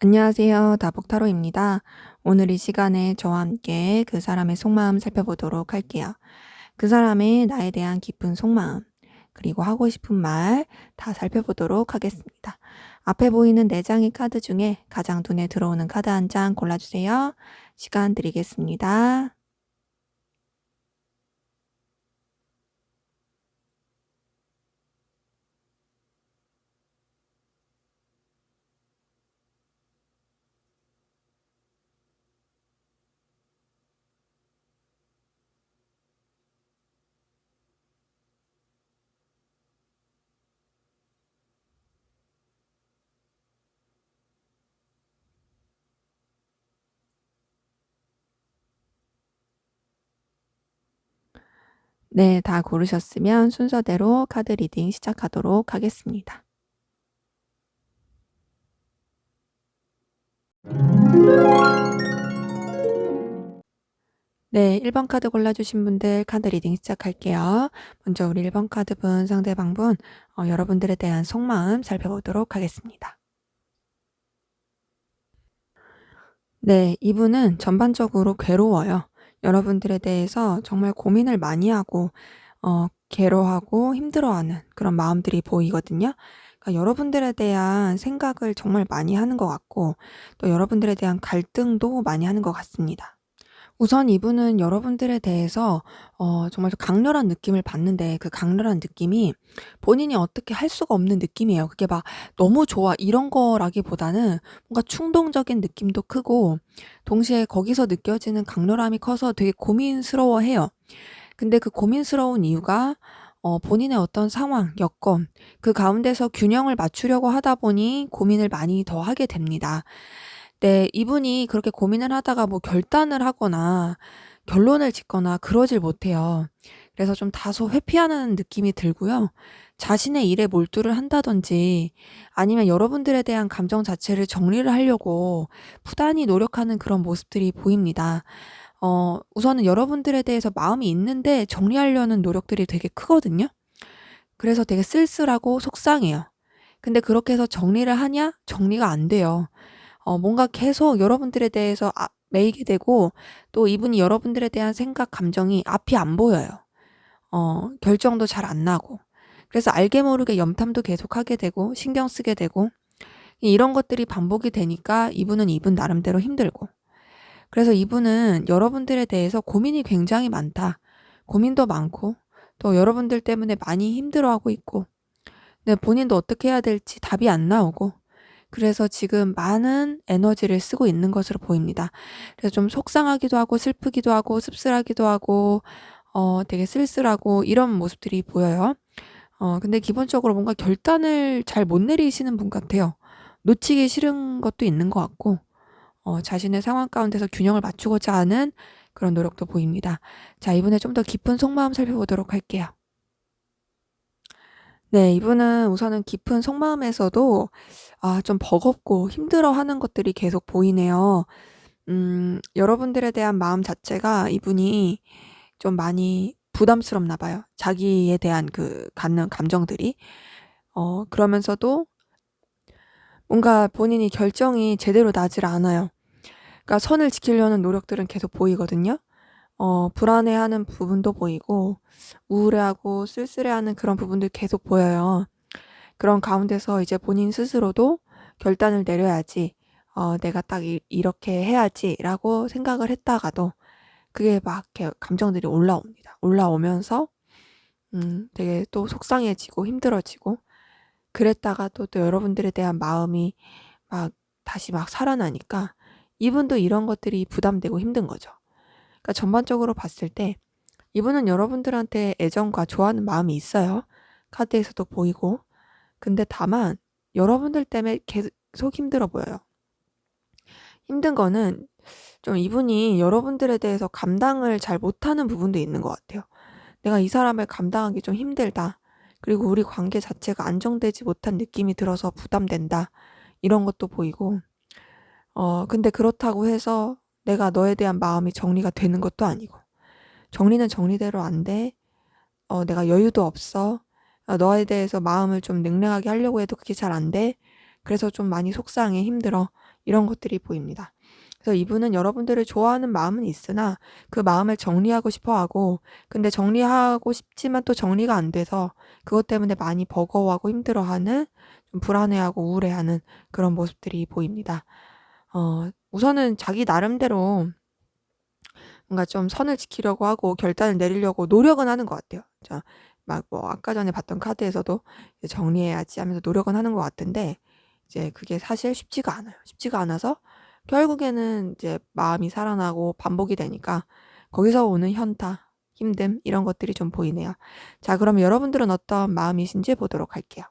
안녕하세요. 다복타로입니다. 오늘 이 시간에 저와 함께 그 사람의 속마음 살펴보도록 할게요. 그 사람의 나에 대한 깊은 속마음, 그리고 하고 싶은 말 다 살펴보도록 하겠습니다. 앞에 보이는 4장의 카드 중에 가장 눈에 들어오는 카드 한 장 골라주세요. 시간 드리겠습니다. 네, 다 고르셨으면 순서대로 카드 리딩 시작하도록 하겠습니다. 네, 1번 카드 골라주신 분들 카드 리딩 시작할게요. 먼저 우리 1번 카드분, 상대방분, 여러분들에 대한 속마음 살펴보도록 하겠습니다. 네, 이분은 전반적으로 괴로워요. 여러분들에 대해서 정말 고민을 많이 하고, 괴로워하고 힘들어하는 그런 마음들이 보이거든요. 그러니까 여러분들에 대한 생각을 정말 많이 하는 것 같고, 또 여러분들에 대한 갈등도 많이 하는 것 같습니다. 우선 이분은 여러분들에 대해서 정말 좀 강렬한 느낌을 받는데, 그 강렬한 느낌이 본인이 어떻게 할 수가 없는 느낌이에요. 그게 막 '너무 좋아.' 이런 거라기보다는 뭔가 충동적인 느낌도 크고, 동시에 거기서 느껴지는 강렬함이 커서 되게 고민스러워해요. 근데 그 고민스러운 이유가 본인의 어떤 상황, 여건, 그 가운데서 균형을 맞추려고 하다 보니 고민을 많이 더 하게 됩니다. 네, 이분이 그렇게 고민을 하다가 뭐 결단을 하거나 결론을 짓거나 그러질 못해요. 그래서 좀 다소 회피하는 느낌이 들고요. 자신의 일에 몰두를 한다든지, 아니면 여러분들에 대한 감정 자체를 정리를 하려고 부단히 노력하는 그런 모습들이 보입니다. 우선은 여러분들에 대해서 마음이 있는데 정리하려는 노력들이 되게 크거든요. 그래서 되게 쓸쓸하고 속상해요. 근데 그렇게 해서 정리를 하냐? 정리가 안 돼요. 뭔가 계속 여러분들에 대해서 매이게 되고, 또 이분이 여러분들에 대한 생각, 감정이 앞이 안 보여요. 결정도 잘 안 나고. 그래서 알게 모르게 염탐도 계속하게 되고 신경 쓰게 되고, 이런 것들이 반복이 되니까 이분은 이분 나름대로 힘들고, 그래서 이분은 여러분들에 대해서 고민이 굉장히 많다. 고민도 많고, 또 여러분들 때문에 많이 힘들어하고 있고, 근데 본인도 어떻게 해야 될지 답이 안 나오고, 그래서 지금 많은 에너지를 쓰고 있는 것으로 보입니다. 그래서 좀 속상하기도 하고 슬프기도 하고 씁쓸하기도 하고 되게 쓸쓸하고 이런 모습들이 보여요. 근데 기본적으로 뭔가 결단을 잘 못 내리시는 분 같아요. 놓치기 싫은 것도 있는 것 같고, 자신의 상황 가운데서 균형을 맞추고자 하는 그런 노력도 보입니다. 자, 이번에 좀 더 깊은 속마음 살펴보도록 할게요. 네, 이분은 우선은 깊은 속마음에서도 좀 버겁고 힘들어하는 것들이 계속 보이네요. 여러분들에 대한 마음 자체가 이분이 좀 많이 부담스럽나 봐요. 자기에 대한 그 갖는 감정들이. 그러면서도 뭔가 본인이 결정이 제대로 나질 않아요. 그러니까 선을 지키려는 노력들은 계속 보이거든요. 불안해하는 부분도 보이고, 우울해하고 쓸쓸해하는 그런 부분들 계속 보여요. 그런 가운데서 이제 본인 스스로도 결단을 내려야지, 내가 딱 이렇게 해야지라고 생각을 했다가도 그게 막 이렇게 감정들이 올라옵니다. 올라오면서 되게 또 속상해지고 힘들어지고, 그랬다가 또 여러분들에 대한 마음이 막 다시 막 살아나니까 이분도 이런 것들이 부담되고 힘든 거죠. 그러니까 전반적으로 봤을 때 이분은 여러분들한테 애정과 좋아하는 마음이 있어요. 카드에서도 보이고. 근데 다만 여러분들 때문에 계속 힘들어 보여요. 힘든 거는 좀 이분이 여러분들에 대해서 감당을 잘 못하는 부분도 있는 것 같아요. 내가 이 사람을 감당하기 좀 힘들다. 그리고 우리 관계 자체가 안정되지 못한 느낌이 들어서 부담된다. 이런 것도 보이고. 근데 그렇다고 해서 내가 너에 대한 마음이 정리가 되는 것도 아니고. 정리는 정리대로 안 돼. 내가 여유도 없어. 너에 대해서 마음을 좀 냉랭하게 하려고 해도 그게 잘 안 돼. 그래서 좀 많이 속상해, 힘들어. 이런 것들이 보입니다. 그래서 이분은 여러분들을 좋아하는 마음은 있으나 그 마음을 정리하고 싶어 하고, 근데 정리하고 싶지만 또 정리가 안 돼서 그것 때문에 많이 버거워하고 힘들어하는, 좀 불안해하고 우울해하는 그런 모습들이 보입니다. 우선은 자기 나름대로 뭔가 좀 선을 지키려고 하고 결단을 내리려고 노력은 하는 것 같아요. 자, 막 뭐 아까 전에 봤던 카드에서도 이제 정리해야지 하면서 노력은 하는 것 같은데, 이제 그게 사실 쉽지가 않아요. 쉽지가 않아서 결국에는 이제 마음이 살아나고 반복이 되니까 거기서 오는 현타, 힘듦 이런 것들이 좀 보이네요. 자, 그러면 여러분들은 어떤 마음이신지 보도록 할게요.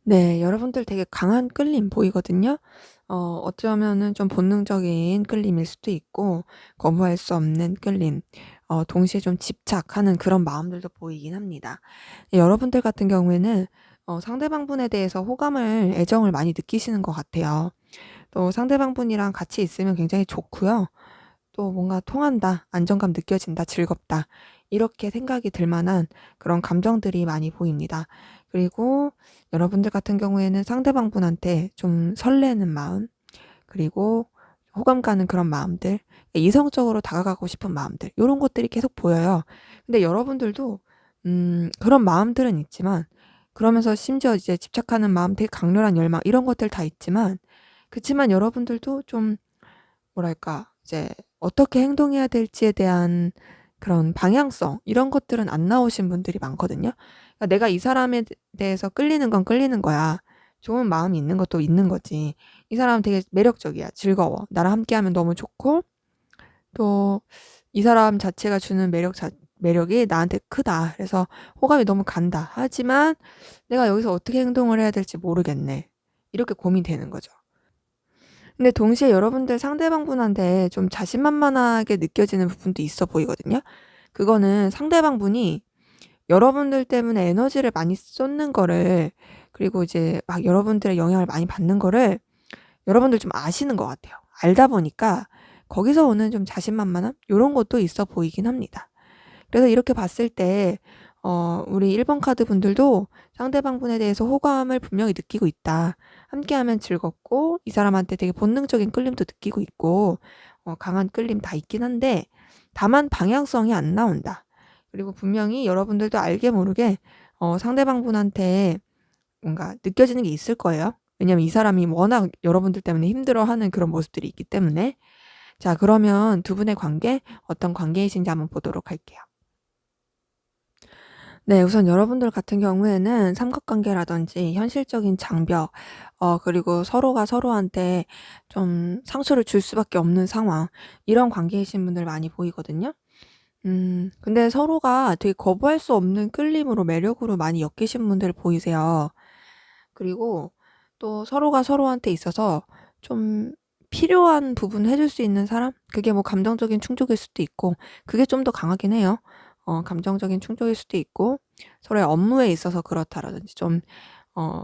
네. 여러분들 되게 강한 끌림 보이거든요. 어쩌면은 좀 본능적인 끌림일 수도 있고 거부할 수 없는 끌림, 동시에 좀 집착하는 그런 마음들도 보이긴 합니다. 여러분들 같은 경우에는 상대방분에 대해서 호감을, 애정을 많이 느끼시는 것 같아요. 또 상대방분이랑 같이 있으면 굉장히 좋고요. 또 뭔가 '통한다. 안정감 느껴진다. 즐겁다.' 이렇게 생각이 들 만한 그런 감정들이 많이 보입니다. 그리고 여러분들 같은 경우에는 상대방분한테 좀 설레는 마음, 그리고 호감 가는 그런 마음들, 이성적으로 다가가고 싶은 마음들, 요런 것들이 계속 보여요. 근데 여러분들도 그런 마음들은 있지만, 그러면서 심지어 이제 집착하는 마음, 되게 강렬한 열망 이런 것들 다 있지만, 그치만 여러분들도 좀 뭐랄까 이제 어떻게 행동해야 될지에 대한 그런 방향성, 이런 것들은 안 나오신 분들이 많거든요. 그러니까 '내가 이 사람에 대해서 끌리는 건 끌리는 거야. 좋은 마음이 있는 것도 있는 거지. 이 사람은 되게 매력적이야. 즐거워. 나랑 함께하면 너무 좋고, 또 이 사람 자체가 주는 매력이 나한테 크다. 그래서 호감이 너무 간다. 하지만 내가 여기서 어떻게 행동을 해야 될지 모르겠네.' 이렇게 고민되는 거죠. 근데 동시에 여러분들 상대방분한테 좀 자신만만하게 느껴지는 부분도 있어 보이거든요. 그거는 상대방분이 여러분들 때문에 에너지를 많이 쏟는 거를, 그리고 이제 막 여러분들의 영향을 많이 받는 거를 여러분들 좀 아시는 것 같아요. 알다 보니까 거기서 오는 좀 자신만만함 요런 것도 있어 보이긴 합니다. 그래서 이렇게 봤을 때 우리 1번 카드 분들도 상대방분에 대해서 호감을 분명히 느끼고 있다. 함께하면 즐겁고 이 사람한테 되게 본능적인 끌림도 느끼고 있고 강한 끌림 다 있긴 한데, 다만 방향성이 안 나온다. 그리고 분명히 여러분들도 알게 모르게 상대방분한테 뭔가 느껴지는 게 있을 거예요. 왜냐면 이 사람이 워낙 여러분들 때문에 힘들어하는 그런 모습들이 있기 때문에. 자, 그러면 두 분의 관계 어떤 관계이신지 한번 보도록 할게요. 네. 우선 여러분들 같은 경우에는 삼각관계라든지 현실적인 장벽, 그리고 서로가 서로한테 좀 상처를 줄 수밖에 없는 상황, 이런 관계이신 분들 많이 보이거든요. 근데 서로가 되게 거부할 수 없는 끌림으로, 매력으로 많이 엮이신 분들 보이세요. 그리고 또 서로가 서로한테 있어서 좀 필요한 부분을 해줄 수 있는 사람? 그게 뭐 감정적인 충족일 수도 있고, 그게 좀 더 강하긴 해요. 감정적인 충족일 수도 있고, 서로의 업무에 있어서 그렇다라든지 좀 어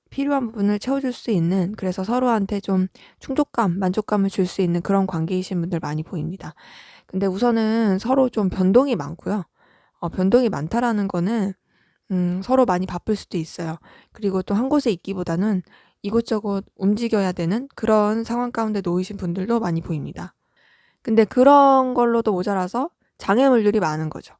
필요한 부분을 채워줄 수 있는, 그래서 서로한테 좀 충족감, 만족감을 줄 수 있는 그런 관계이신 분들 많이 보입니다. 근데 우선은 서로 좀 변동이 많고요. 변동이 많다라는 거는 서로 많이 바쁠 수도 있어요. 그리고 또 한 곳에 있기보다는 이곳저곳 움직여야 되는 그런 상황 가운데 놓이신 분들도 많이 보입니다. 근데 그런 걸로도 모자라서 장애물들이 많은 거죠.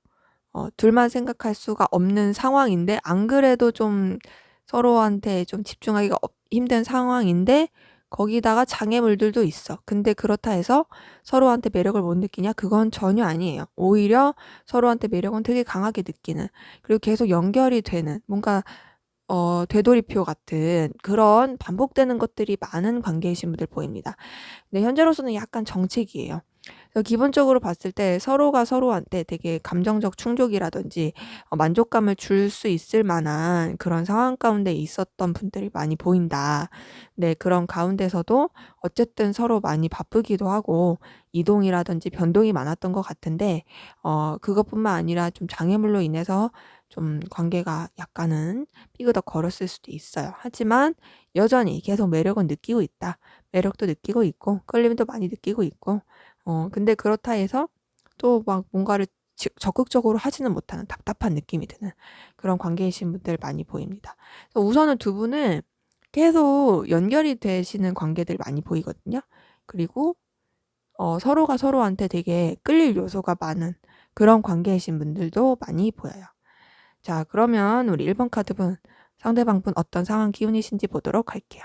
둘만 생각할 수가 없는 상황인데, 안 그래도 좀 서로한테 좀 집중하기가 힘든 상황인데 거기다가 장애물들도 있어. 근데 그렇다 해서 서로한테 매력을 못 느끼냐? 그건 전혀 아니에요. 오히려 서로한테 매력은 되게 강하게 느끼는, 그리고 계속 연결이 되는, 뭔가 되돌이표 같은 그런 반복되는 것들이 많은 관계이신 분들 보입니다. 근데 현재로서는 약간 정책이에요. 그래서 기본적으로 봤을 때 서로가 서로한테 되게 감정적 충족이라든지 만족감을 줄 수 있을 만한 그런 상황 가운데 있었던 분들이 많이 보인다. 네, 그런 가운데서도 어쨌든 서로 많이 바쁘기도 하고 이동이라든지 변동이 많았던 것 같은데, 그것뿐만 아니라 좀 장애물로 인해서 좀 관계가 약간은 삐그덕 걸었을 수도 있어요. 하지만 여전히 계속 매력은 느끼고 있다. 매력도 느끼고 있고 끌림도 많이 느끼고 있고, 근데 그렇다 해서 또 막 뭔가를 적극적으로 하지는 못하는 답답한 느낌이 드는 그런 관계이신 분들 많이 보입니다. 그래서 우선은 두 분은 계속 연결이 되시는 관계들 많이 보이거든요. 그리고 서로가 서로한테 되게 끌릴 요소가 많은 그런 관계이신 분들도 많이 보여요. 자, 그러면 우리 1번 카드분, 상대방분 어떤 상황 기운이신지 보도록 할게요.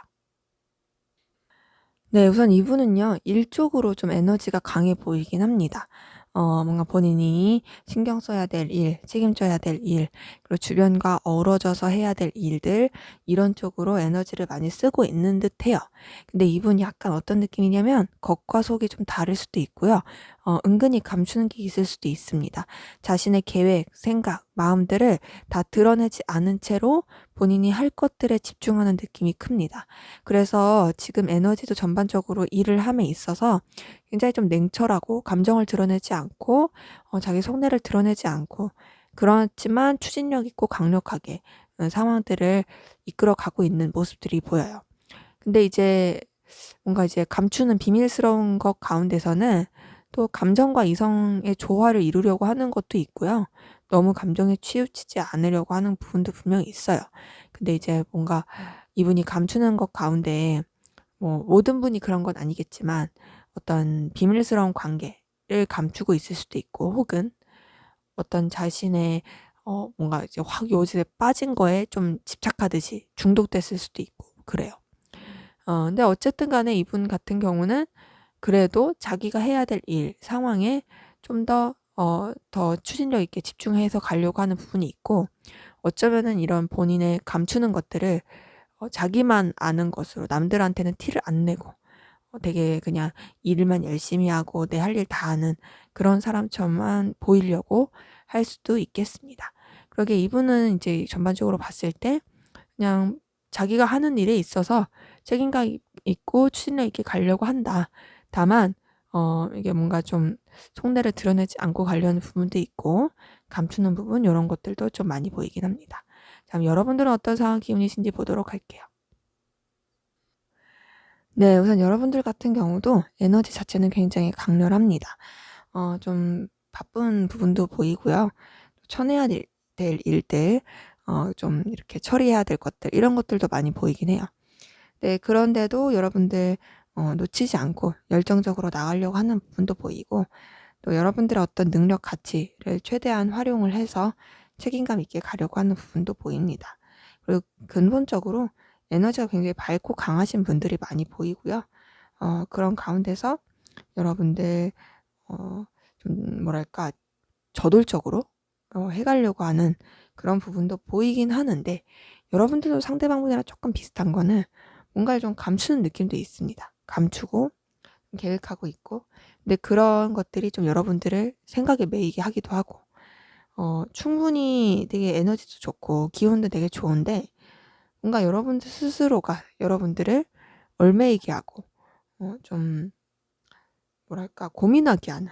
네, 우선 이분은요, 일 쪽으로 좀 에너지가 강해 보이긴 합니다. 뭔가 본인이 신경 써야 될 일, 책임져야 될 일, 그리고 주변과 어우러져서 해야 될 일들, 이런 쪽으로 에너지를 많이 쓰고 있는 듯해요. 근데 이분이 약간 어떤 느낌이냐면, 겉과 속이 좀 다를 수도 있고요. 은근히 감추는 게 있을 수도 있습니다. 자신의 계획, 생각, 마음들을 다 드러내지 않은 채로 본인이 할 것들에 집중하는 느낌이 큽니다. 그래서 지금 에너지도 전반적으로 일을 함에 있어서 굉장히 좀 냉철하고 감정을 드러내지 않고 자기 속내를 드러내지 않고, 그렇지만 추진력 있고 강력하게 상황들을 이끌어 가고 있는 모습들이 보여요. 근데 이제 뭔가 이제 감추는 비밀스러운 것 가운데서는 또 감정과 이성의 조화를 이루려고 하는 것도 있고요. 너무 감정에 치우치지 않으려고 하는 부분도 분명히 있어요. 근데 이제 뭔가 이분이 감추는 것 가운데, 뭐 모든 분이 그런 건 아니겠지만 어떤 비밀스러운 관계를 감추고 있을 수도 있고, 혹은 어떤 자신의 뭔가 이제 확 요즘에 빠진 거에 좀 집착하듯이 중독됐을 수도 있고 그래요. 근데 어쨌든 간에 이분 같은 경우는 그래도 자기가 해야 될 일, 상황에 좀 더 추진력 있게 집중해서 가려고 하는 부분이 있고, 어쩌면은 이런 본인의 감추는 것들을 자기만 아는 것으로 남들한테는 티를 안 내고 되게 그냥 일만 열심히 하고 내 할 일 다 하는 그런 사람처럼만 보이려고 할 수도 있겠습니다. 그러게 이분은 이제 전반적으로 봤을 때 그냥 자기가 하는 일에 있어서 책임감 있고 추진력 있게 가려고 한다. 다만 이게 뭔가 좀 속내를 드러내지 않고 가려는 부분도 있고, 감추는 부분, 요런 것들도 좀 많이 보이긴 합니다. 자, 여러분들은 어떤 상황 기운이신지 보도록 할게요. 네, 우선 여러분들 같은 경우도 에너지 자체는 굉장히 강렬합니다. 좀 바쁜 부분도 보이고요. 쳐내야 될 일들, 좀 이렇게 처리해야 될 것들, 이런 것들도 많이 보이긴 해요. 네, 그런데도 여러분들 놓치지 않고 열정적으로 나가려고 하는 부분도 보이고, 또 여러분들의 어떤 능력 가치를 최대한 활용을 해서 책임감 있게 가려고 하는 부분도 보입니다. 그리고 근본적으로 에너지가 굉장히 밝고 강하신 분들이 많이 보이고요. 그런 가운데서 여러분들 좀 뭐랄까, 저돌적으로 해가려고 하는 그런 부분도 보이긴 하는데, 여러분들도 상대방분이랑 조금 비슷한 거는 뭔가를 좀 감추는 느낌도 있습니다. 감추고 계획하고 있고, 근데 그런 것들이 좀 여러분들을 생각에 매이게 하기도 하고, 충분히 되게 에너지도 좋고 기운도 되게 좋은데, 뭔가 여러분들 스스로가 여러분들을 얽매이게 하고 좀 뭐랄까, 고민하게 하는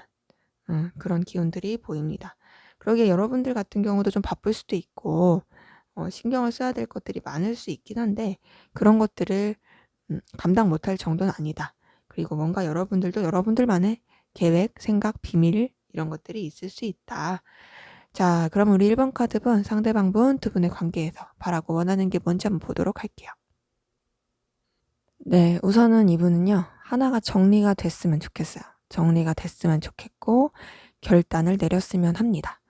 그런 기운들이 보입니다. 그러게 여러분들 같은 경우도 좀 바쁠 수도 있고 신경을 써야 될 것들이 많을 수 있긴 한데, 그런 것들을 감당 못할 정도는 아니다. 그리고 뭔가 여러분들도 여러분들만의 계획, 생각, 비밀, 이런 것들이 있을 수 있다. 자, 그럼 우리 1번 카드분, 상대방분 두 분의 관계에서 바라고 원하는 게 뭔지 한번 보도록 할게요. 네, 우선은 이분은요, 하나가 정리가 됐으면 좋겠어요. 정리가 됐으면 좋겠고, 결단을 내렸으면 합니다.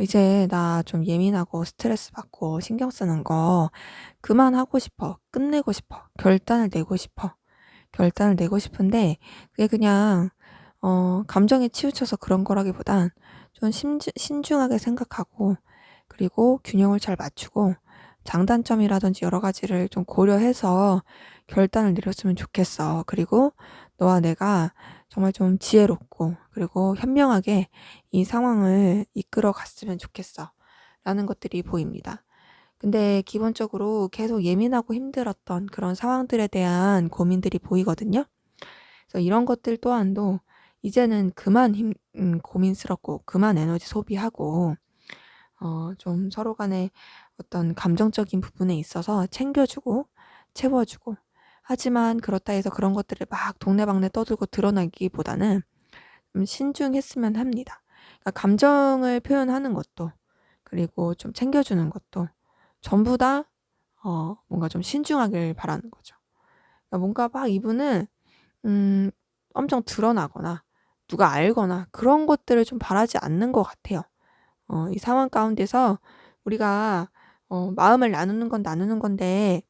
이제 나 좀 예민하고 스트레스 받고 신경 쓰는 거 그만하고 싶어. 끝내고 싶어. 결단을 내고 싶어. 결단을 내고 싶은데, 그게 그냥, 감정에 치우쳐서 그런 거라기보단 좀 신중하게 생각하고, 그리고 균형을 잘 맞추고, 장단점이라든지 여러 가지를 좀 고려해서 결단을 내렸으면 좋겠어. 그리고 너와 내가 정말 좀 지혜롭고, 그리고 현명하게 이 상황을 이끌어 갔으면 좋겠어. 라는 것들이 보입니다. 근데 기본적으로 계속 예민하고 힘들었던 그런 상황들에 대한 고민들이 보이거든요. 그래서 이런 것들 또한도 이제는 그만 고민스럽고 그만 에너지 소비하고 좀 서로 간에 어떤 감정적인 부분에 있어서 챙겨주고 채워주고, 하지만 그렇다 해서 그런 것들을 막 동네방네 떠들고 드러나기보다는 좀 신중했으면 합니다. 그러니까 감정을 표현하는 것도, 그리고 좀 챙겨주는 것도 전부 다 뭔가 좀 신중하길 바라는 거죠. 그러니까 뭔가 막 이분은 엄청 드러나거나 누가 알거나 그런 것들을 좀 바라지 않는 것 같아요. 이 상황 가운데서 우리가 마음을 나누는 건 나누는 건데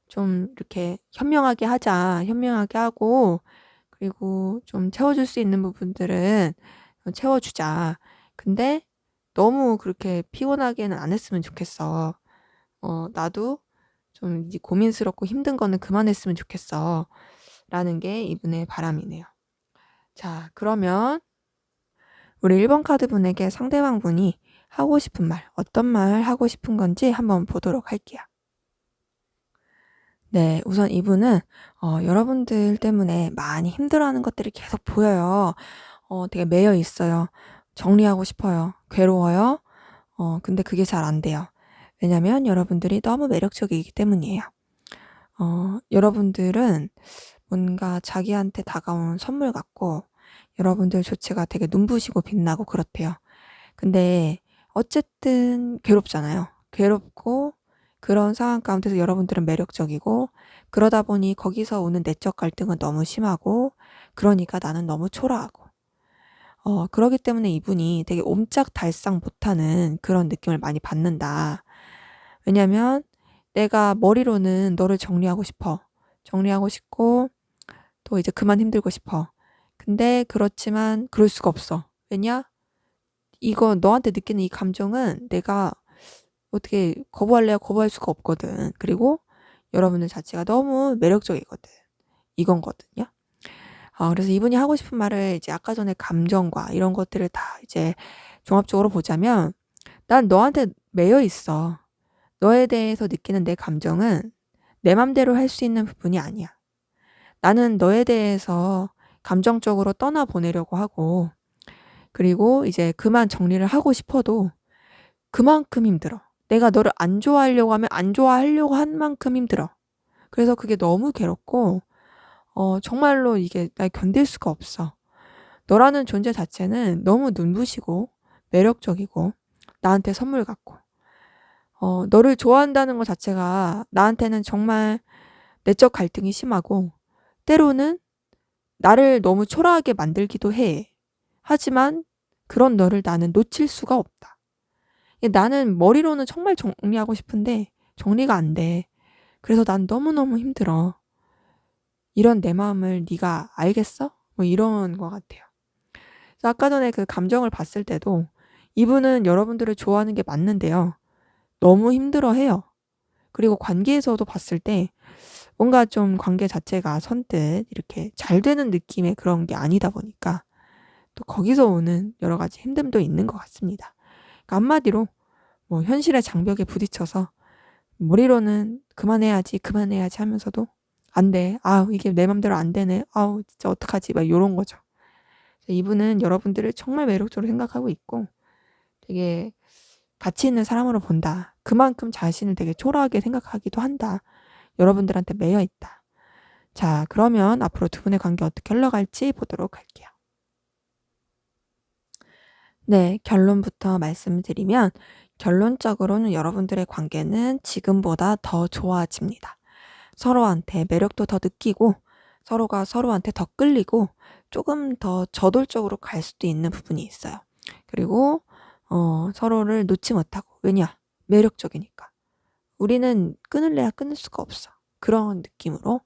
좀 이렇게 현명하게 하자. 현명하게 하고 그리고 좀 채워줄 수 있는 부분들은 채워주자. 근데 너무 그렇게 피곤하게는 안 했으면 좋겠어. 나도 좀 이제 고민스럽고 힘든 거는 그만했으면 좋겠어. 라는 게 이분의 바람이네요. 자, 그러면 우리 1번 카드 분에게 상대방 분이 하고 싶은 말, 어떤 말 하고 싶은 건지 한번 보도록 할게요. 네, 우선 이분은 여러분들 때문에 많이 힘들어하는 것들이 계속 보여요. 되게 매여 있어요. 정리하고 싶어요. 괴로워요. 근데 그게 잘 안 돼요. 왜냐면 여러분들이 너무 매력적이기 때문이에요. 여러분들은 뭔가 자기한테 다가온 선물 같고 여러분들 조체가 되게 눈부시고 빛나고 그렇대요. 근데 어쨌든 괴롭잖아요. 괴롭고 그런 상황 가운데서 여러분들은 매력적이고 그러다 보니 거기서 오는 내적 갈등은 너무 심하고 그러니까 나는 너무 초라하고 그러기 때문에 이분이 되게 옴짝달싹 못하는 그런 느낌을 많이 받는다. 왜냐면 내가 머리로는 너를 정리하고 싶어. 정리하고 싶고 또 이제 그만 힘들고 싶어. 근데 그렇지만 그럴 수가 없어. 왜냐? 이거 너한테 느끼는 이 감정은 내가 어떻게 거부할래야 거부할 수가 없거든. 그리고 여러분들 자체가 너무 매력적이거든. 이건거든요. 그래서 이분이 하고 싶은 말을 이제 아까 전에 감정과 이런 것들을 다 이제 종합적으로 보자면 난 너한테 매여 있어. 너에 대해서 느끼는 내 감정은 내 맘대로 할 수 있는 부분이 아니야. 나는 너에 대해서 감정적으로 떠나보내려고 하고 그리고 이제 그만 정리를 하고 싶어도 그만큼 힘들어. 내가 너를 안 좋아하려고 하면 안 좋아하려고 한 만큼 힘들어. 그래서 그게 너무 괴롭고 정말로 이게 날 견딜 수가 없어. 너라는 존재 자체는 너무 눈부시고 매력적이고 나한테 선물 같고 너를 좋아한다는 것 자체가 나한테는 정말 내적 갈등이 심하고 때로는 나를 너무 초라하게 만들기도 해. 하지만 그런 너를 나는 놓칠 수가 없다. 나는 머리로는 정말 정리하고 싶은데 정리가 안 돼. 그래서 난 너무너무 힘들어. 이런 내 마음을 네가 알겠어? 뭐 이런 것 같아요. 그래서 아까 전에 그 감정을 봤을 때도 이분은 여러분들을 좋아하는 게 맞는데요. 너무 힘들어해요. 그리고 관계에서도 봤을 때 뭔가 좀 관계 자체가 선뜻 이렇게 잘 되는 느낌의 그런 게 아니다 보니까 또 거기서 오는 여러 가지 힘듦도 있는 것 같습니다. 그러니까 한마디로 뭐 현실의 장벽에 부딪혀서 머리로는 그만해야지 하면서도 안 돼. 아우 이게 내 맘대로 안 되네. 아우 진짜 어떡하지? 막 요런 거죠. 이분은 여러분들을 정말 매력적으로 생각하고 있고 되게 가치 있는 사람으로 본다. 그만큼 자신을 되게 초라하게 생각하기도 한다. 여러분들한테 매여 있다. 자, 그러면 앞으로 두 분의 관계 어떻게 흘러갈지 보도록 할게요. 네, 결론부터 말씀드리면 결론적으로는 여러분들의 관계는 지금보다 더 좋아집니다. 서로한테 매력도 더 느끼고 서로가 서로한테 더 끌리고 조금 더 저돌적으로 갈 수도 있는 부분이 있어요. 그리고 서로를 놓지 못하고 왜냐? 매력적이니까. 우리는 끊을래야 끊을 수가 없어. 그런 느낌으로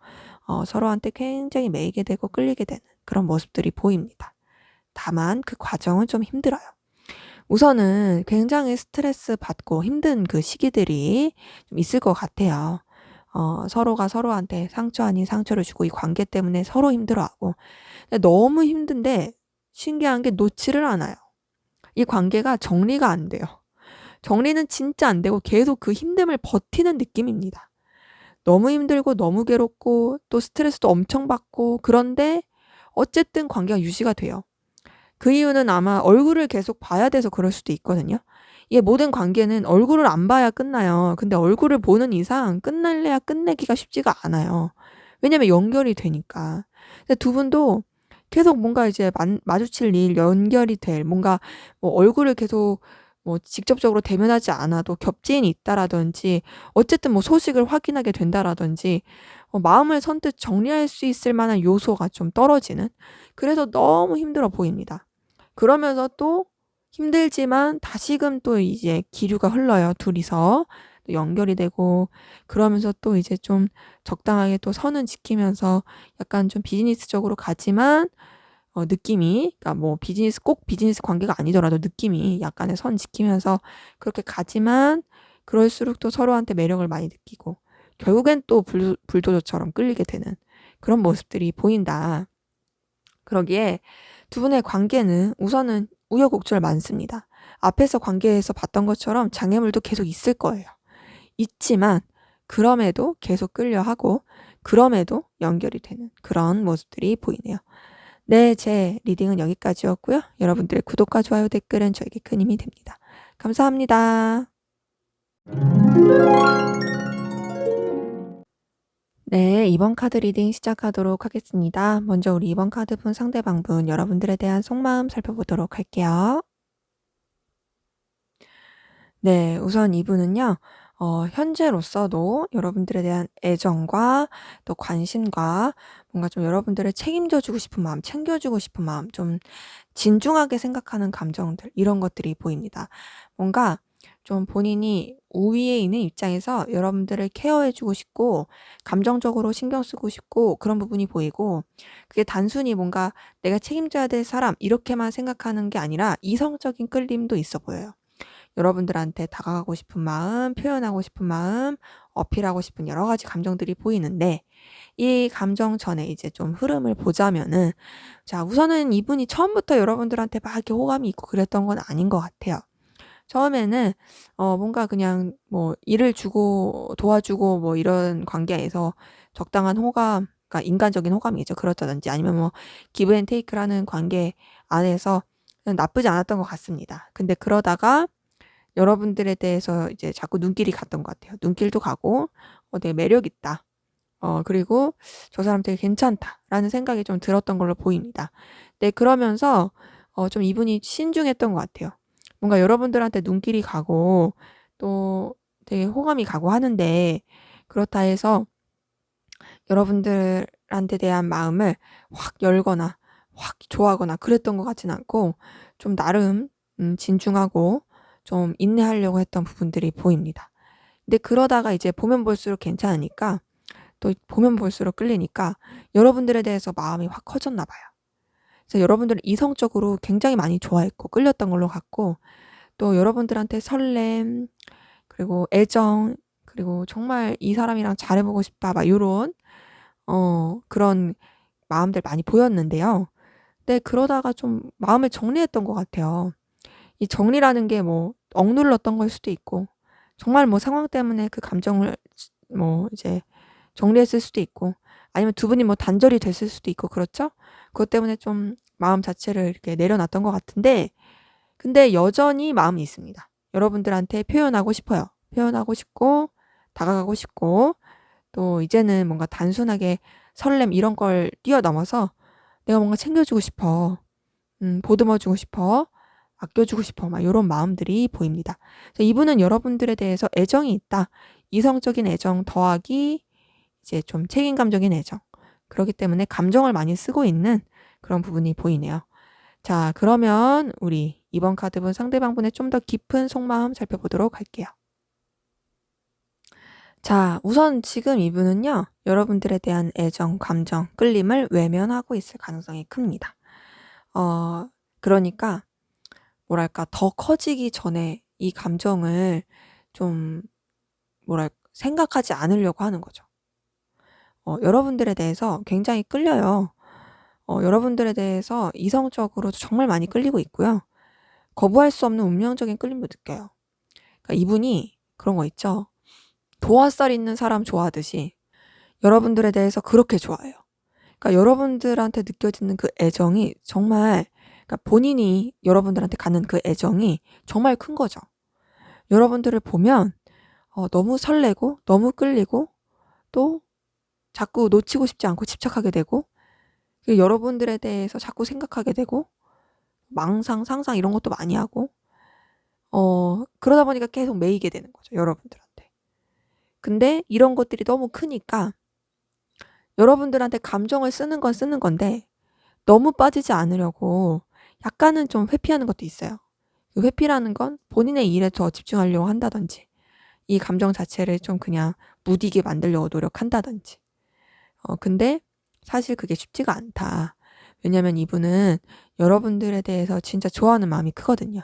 서로한테 굉장히 매이게 되고 끌리게 되는 그런 모습들이 보입니다. 다만 그 과정은 좀 힘들어요. 우선은 굉장히 스트레스 받고 힘든 그 시기들이 좀 있을 것 같아요. 서로가 서로한테 상처 아닌 상처를 주고 이 관계 때문에 서로 힘들어하고 너무 힘든데 신기한 게 놓지를 않아요. 이 관계가 정리가 안 돼요. 정리는 진짜 안 되고 계속 그 힘듦을 버티는 느낌입니다. 너무 힘들고 너무 괴롭고 또 스트레스도 엄청 받고 그런데 어쨌든 관계가 유지가 돼요. 그 이유는 아마 얼굴을 계속 봐야 돼서 그럴 수도 있거든요. 이게 모든 관계는 얼굴을 안 봐야 끝나요. 근데 얼굴을 보는 이상 끝날래야 끝내기가 쉽지가 않아요. 왜냐면 연결이 되니까. 근데 두 분도 계속 뭔가 이제 마주칠 일, 연결이 될 뭔가 뭐 얼굴을 계속 뭐 직접적으로 대면하지 않아도 겹지인이 있다라든지 어쨌든 뭐 소식을 확인하게 된다라든지 마음을 선뜻 정리할 수 있을 만한 요소가 좀 떨어지는, 그래서 너무 힘들어 보입니다. 그러면서 또 힘들지만 다시금 또 이제 기류가 흘러요. 둘이서 또 연결이 되고, 그러면서 또 이제 좀 적당하게 또 선은 지키면서 약간 좀 비즈니스적으로 가지만 느낌이, 그러니까 뭐 꼭 비즈니스 관계가 아니더라도 느낌이 약간의 선 지키면서 그렇게 가지만, 그럴수록 또 서로한테 매력을 많이 느끼고 결국엔 또 불도저처럼 끌리게 되는 그런 모습들이 보인다. 그러기에 두 분의 관계는 우선은 우여곡절 많습니다. 앞에서 관계에서 봤던 것처럼 장애물도 계속 있을 거예요. 있지만 그럼에도 계속 끌려하고, 그럼에도 연결이 되는 그런 모습들이 보이네요. 네, 제 리딩은 여기까지였고요. 여러분들의 구독과 좋아요, 댓글은 저에게 큰 힘이 됩니다. 감사합니다. 네, 이번 카드 리딩 시작하도록 하겠습니다. 먼저 우리 이번 카드분 상대방분 여러분들에 대한 속마음 살펴보도록 할게요. 네, 우선 이분은요, 현재로서도 여러분들에 대한 애정과 또 관심과 뭔가 좀 여러분들을 책임져 주고 싶은 마음, 챙겨주고 싶은 마음, 좀 진중하게 생각하는 감정들, 이런 것들이 보입니다. 뭔가 좀 본인이 우위에 있는 입장에서 여러분들을 케어해 주고 싶고, 감정적으로 신경 쓰고 싶고, 그런 부분이 보이고, 그게 단순히 뭔가 내가 책임져야 될 사람, 이렇게만 생각하는 게 아니라 이성적인 끌림도 있어 보여요. 여러분들한테 다가가고 싶은 마음, 표현하고 싶은 마음, 어필하고 싶은 여러 가지 감정들이 보이는데, 이 감정 전에 이제 좀 흐름을 보자면은, 자, 우선은 이분이 처음부터 여러분들한테 막 이렇게 호감이 있고 그랬던 건 아닌 것 같아요. 처음에는 뭔가 그냥 뭐 일을 주고 도와주고 뭐 이런 관계에서 적당한 호감, 그러니까 인간적인 호감이죠. 그렇다든지 아니면 뭐 기브 앤 테이크라는 관계 안에서 나쁘지 않았던 것 같습니다. 근데 그러다가 여러분들에 대해서 이제 자꾸 눈길이 갔던 것 같아요. 눈길도 가고 되게 매력 있다. 그리고 '저 사람 되게 괜찮다.'라는 생각이 좀 들었던 걸로 보입니다. 네, 그러면서 좀 이분이 신중했던 것 같아요. 뭔가 여러분들한테 눈길이 가고 또 되게 호감이 가고 하는데, 그렇다 해서 여러분들한테 대한 마음을 확 열거나 확 좋아하거나 그랬던 것 같진 않고, 좀 나름 진중하고 좀 인내하려고 했던 부분들이 보입니다. 근데 그러다가 이제 보면 볼수록 괜찮으니까, 또 보면 볼수록 끌리니까 여러분들에 대해서 마음이 확 커졌나 봐요. 그래서 여러분들을 이성적으로 굉장히 많이 좋아했고 끌렸던 걸로 같고, 또 여러분들한테 설렘, 그리고 애정, 그리고 정말 '이 사람이랑 잘해 보고 싶다.' 막 요런 그런 마음들 많이 보였는데요. 근데 그러다가 좀 마음을 정리했던 것 같아요. 이 정리라는 게 뭐 억눌렀던 걸 수도 있고, 정말 뭐 상황 때문에 그 감정을 뭐 이제 정리했을 수도 있고, 아니면 두 분이 뭐 단절이 됐을 수도 있고, 그렇죠? 그것 때문에 좀 마음 자체를 이렇게 내려놨던 것 같은데, 근데 여전히 마음이 있습니다. 여러분들한테 표현하고 싶어요. 표현하고 싶고 다가가고 싶고, 또 이제는 뭔가 단순하게 설렘 이런 걸 뛰어넘어서 내가 뭔가 챙겨주고 싶어. 보듬어 주고 싶어. 아껴 주고 싶어. 막 요런 마음들이 보입니다. 그래서 이분은 여러분들에 대해서 애정이 있다. 이성적인 애정 더하기 이제 좀 책임감적인 애정. 그렇기 때문에 감정을 많이 쓰고 있는 그런 부분이 보이네요. 자, 그러면 우리 이번 카드분 상대방분의 좀 더 깊은 속마음 살펴보도록 할게요. 자, 우선 지금 이분은요, 여러분들에 대한 애정, 감정, 끌림을 외면하고 있을 가능성이 큽니다. 그러니까 뭐랄까 더 커지기 전에 이 감정을 좀 생각하지 않으려고 하는 거죠. 여러분들에 대해서 굉장히 끌려요. 여러분들에 대해서 이성적으로 정말 많이 끌리고 있고요. 거부할 수 없는 운명적인 끌림도 느껴요. 그러니까 이분이 그런 거 있죠. 도화살 있는 사람 좋아하듯이 여러분들에 대해서 그렇게 좋아해요. 그러니까 여러분들한테 느껴지는 그 애정이 정말, 그러니까 본인이 여러분들한테 갖는 그 애정이 정말 큰 거죠. 여러분들을 보면 너무 설레고 너무 끌리고, 또 자꾸 놓치고 싶지 않고 집착하게 되고, 여러분들에 대해서 자꾸 생각하게 되고, 망상, 상상 이런 것도 많이 하고, 그러다 보니까 계속 매이게 되는 거죠, 여러분들한테. 근데 이런 것들이 너무 크니까 여러분들한테 감정을 쓰는 건 쓰는 건데 너무 빠지지 않으려고 약간은 좀 회피하는 것도 있어요. 그 회피라는 건 본인의 일에 더 집중하려고 한다든지 이 감정 자체를 좀 그냥 무디게 만들려고 노력한다든지. 근데 사실 그게 쉽지가 않다. 왜냐면 이분은 여러분들에 대해서 진짜 좋아하는 마음이 크거든요.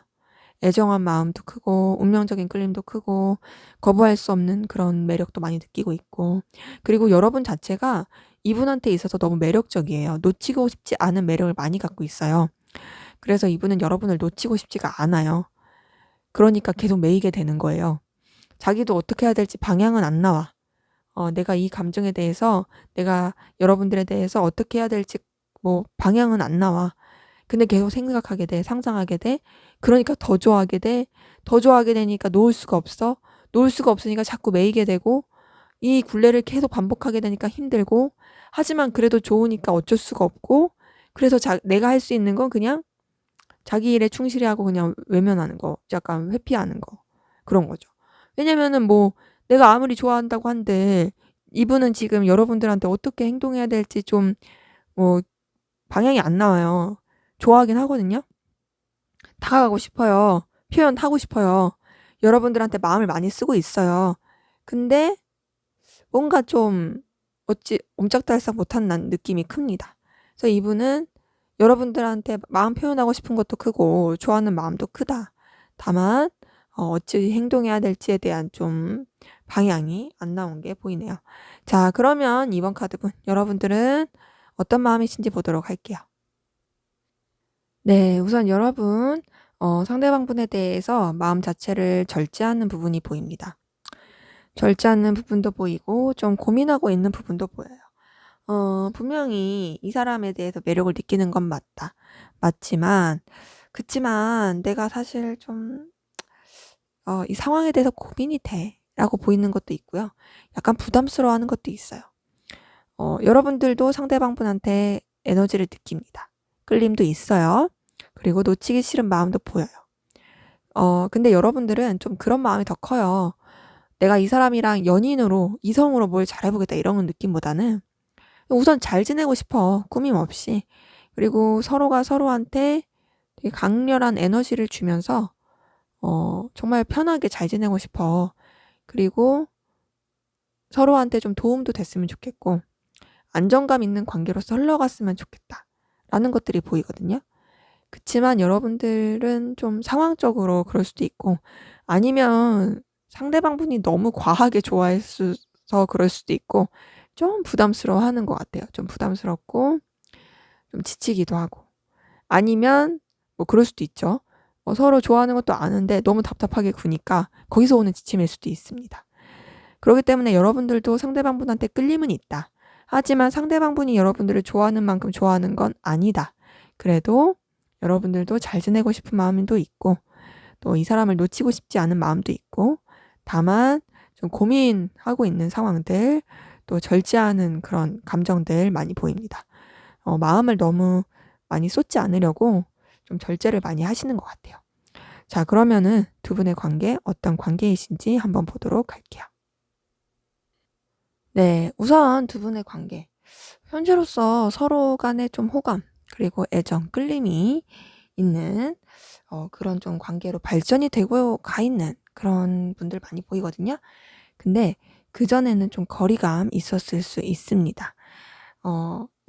애정한 마음도 크고 운명적인 끌림도 크고 거부할 수 없는 그런 매력도 많이 느끼고 있고, 그리고 여러분 자체가 이분한테 있어서 너무 매력적이에요. 놓치고 싶지 않은 매력을 많이 갖고 있어요. 그래서 이분은 여러분을 놓치고 싶지가 않아요. 그러니까 계속 매이게 되는 거예요. 자기도 어떻게 해야 될지 방향은 안 나와. 내가 이 감정에 대해서, 내가 여러분들에 대해서 어떻게 해야 될지 뭐 방향은 안 나와. 근데 계속 생각하게 돼, 상상하게 돼. 그러니까 더 좋아하게 돼. 더 좋아하게 되니까 놓을 수가 없어. 놓을 수가 없으니까 자꾸 매이게 되고, 이 굴레를 계속 반복하게 되니까 힘들고, 하지만 그래도 좋으니까 어쩔 수가 없고, 그래서 내가 할 수 있는 건 그냥 자기 일에 충실히 하고 그냥 외면하는 거, 약간 회피하는 거, 그런 거죠. 왜냐면은 뭐 내가 아무리 좋아한다고 한들 이분은 지금 여러분들한테 어떻게 행동해야 될지 좀 뭐 방향이 안 나와요. 좋아하긴 하거든요. 다가가고 싶어요. 표현하고 싶어요. 여러분들한테 마음을 많이 쓰고 있어요. 근데 뭔가 좀 어찌 옴짝달싹 못한 느낌이 큽니다. 그래서 이분은 여러분들한테 마음 표현하고 싶은 것도 크고 좋아하는 마음도 크다. 다만 어찌 행동해야 될지에 대한 좀 방향이 안 나온 게 보이네요. 자, 그러면 이번 카드분 여러분들은 어떤 마음이신지 보도록 할게요. 네, 우선 여러분 상대방분에 대해서 마음 자체를 절제하는 부분이 보입니다. 절제하는 부분도 보이고 좀 고민하고 있는 부분도 보여요. 분명히 이 사람에 대해서 매력을 느끼는 건 맞다. 맞지만, 그치만 내가 사실 좀, 이 상황에 대해서 고민이 돼. 라고 보이는 것도 있고요. 약간 부담스러워 하는 것도 있어요. 여러분들도 상대방분한테 에너지를 느낍니다. 끌림도 있어요. 그리고 놓치기 싫은 마음도 보여요. 근데 여러분들은 좀 그런 마음이 더 커요. 내가 이 사람이랑 연인으로, 이성으로 뭘 잘해보겠다 이런 느낌보다는 우선 잘 지내고 싶어. 꾸밈 없이. 그리고 서로가 서로한테 되게 강렬한 에너지를 주면서 정말 편하게 잘 지내고 싶어. 그리고 서로한테 좀 도움도 됐으면 좋겠고 안정감 있는 관계로서 흘러갔으면 좋겠다. 라는 것들이 보이거든요. 그치만 여러분들은 좀 상황적으로 그럴 수도 있고 아니면 상대방 분이 너무 과하게 좋아해서 그럴 수도 있고 좀 부담스러워 하는 것 같아요. 좀 부담스럽고 좀 지치기도 하고. 아니면 뭐 그럴 수도 있죠. 서로 좋아하는 것도 아는데 너무 답답하게 구니까 거기서 오는 지침일 수도 있습니다. 그렇기 때문에 여러분들도 상대방분한테 끌림은 있다. 하지만 상대방분이 여러분들을 좋아하는 만큼 좋아하는 건 아니다. 그래도 여러분들도 잘 지내고 싶은 마음도 있고 또 이 사람을 놓치고 싶지 않은 마음도 있고 다만 좀 고민하고 있는 상황들 또 절제하는 그런 감정들 많이 보입니다. 마음을 너무 많이 쏟지 않으려고 좀 절제를 많이 하시는 것 같아요. 자, 그러면은 두 분의 관계 어떤 관계이신지 한번 보도록 할게요. 네, 우선 두 분의 관계. 현재로서 서로 간에 좀 호감, 그리고 애정, 끌림이 있는 그런 좀 관계로 발전이 되고 가 있는 그런 분들 많이 보이거든요. 근데 그전에는 좀 거리감 있었을 수 있습니다.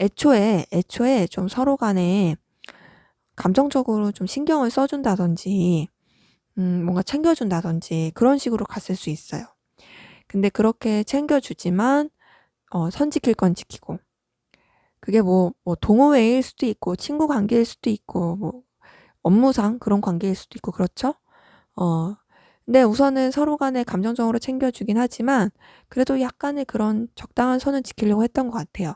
애초에 좀 서로 간에 감정적으로 좀 신경을 써준다든지, 뭔가 챙겨준다든지 그런 식으로 갔을 수 있어요. 근데 그렇게 챙겨주지만, 선 지킬 건 지키고, 그게 뭐 동호회일 수도 있고, 친구 관계일 수도 있고, 뭐, 업무상 그런 관계일 수도 있고, 그렇죠? 어, 근데 우선은 서로 간에 감정적으로 챙겨주긴 하지만, 그래도 약간의 그런 적당한 선을 지키려고 했던 것 같아요.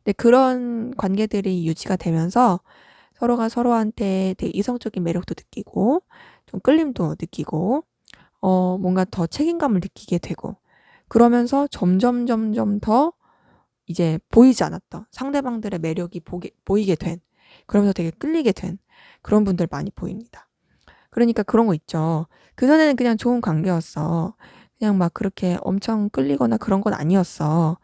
근데 그런 관계들이 유지가 되면서 서로가 서로한테 되게 이성적인 매력도 느끼고, 좀 끌림도 느끼고, 뭔가 더 책임감을 느끼게 되고, 그러면서 점점 더 이제 보이지 않았던 상대방들의 매력이 보이게 된, 그러면서 되게 끌리게 된 그런 분들 많이 보입니다. 그러니까 그런 거 있죠. 그전에는 그냥 좋은 관계였어. 그냥 막 그렇게 엄청 끌리거나 그런 건 아니었어.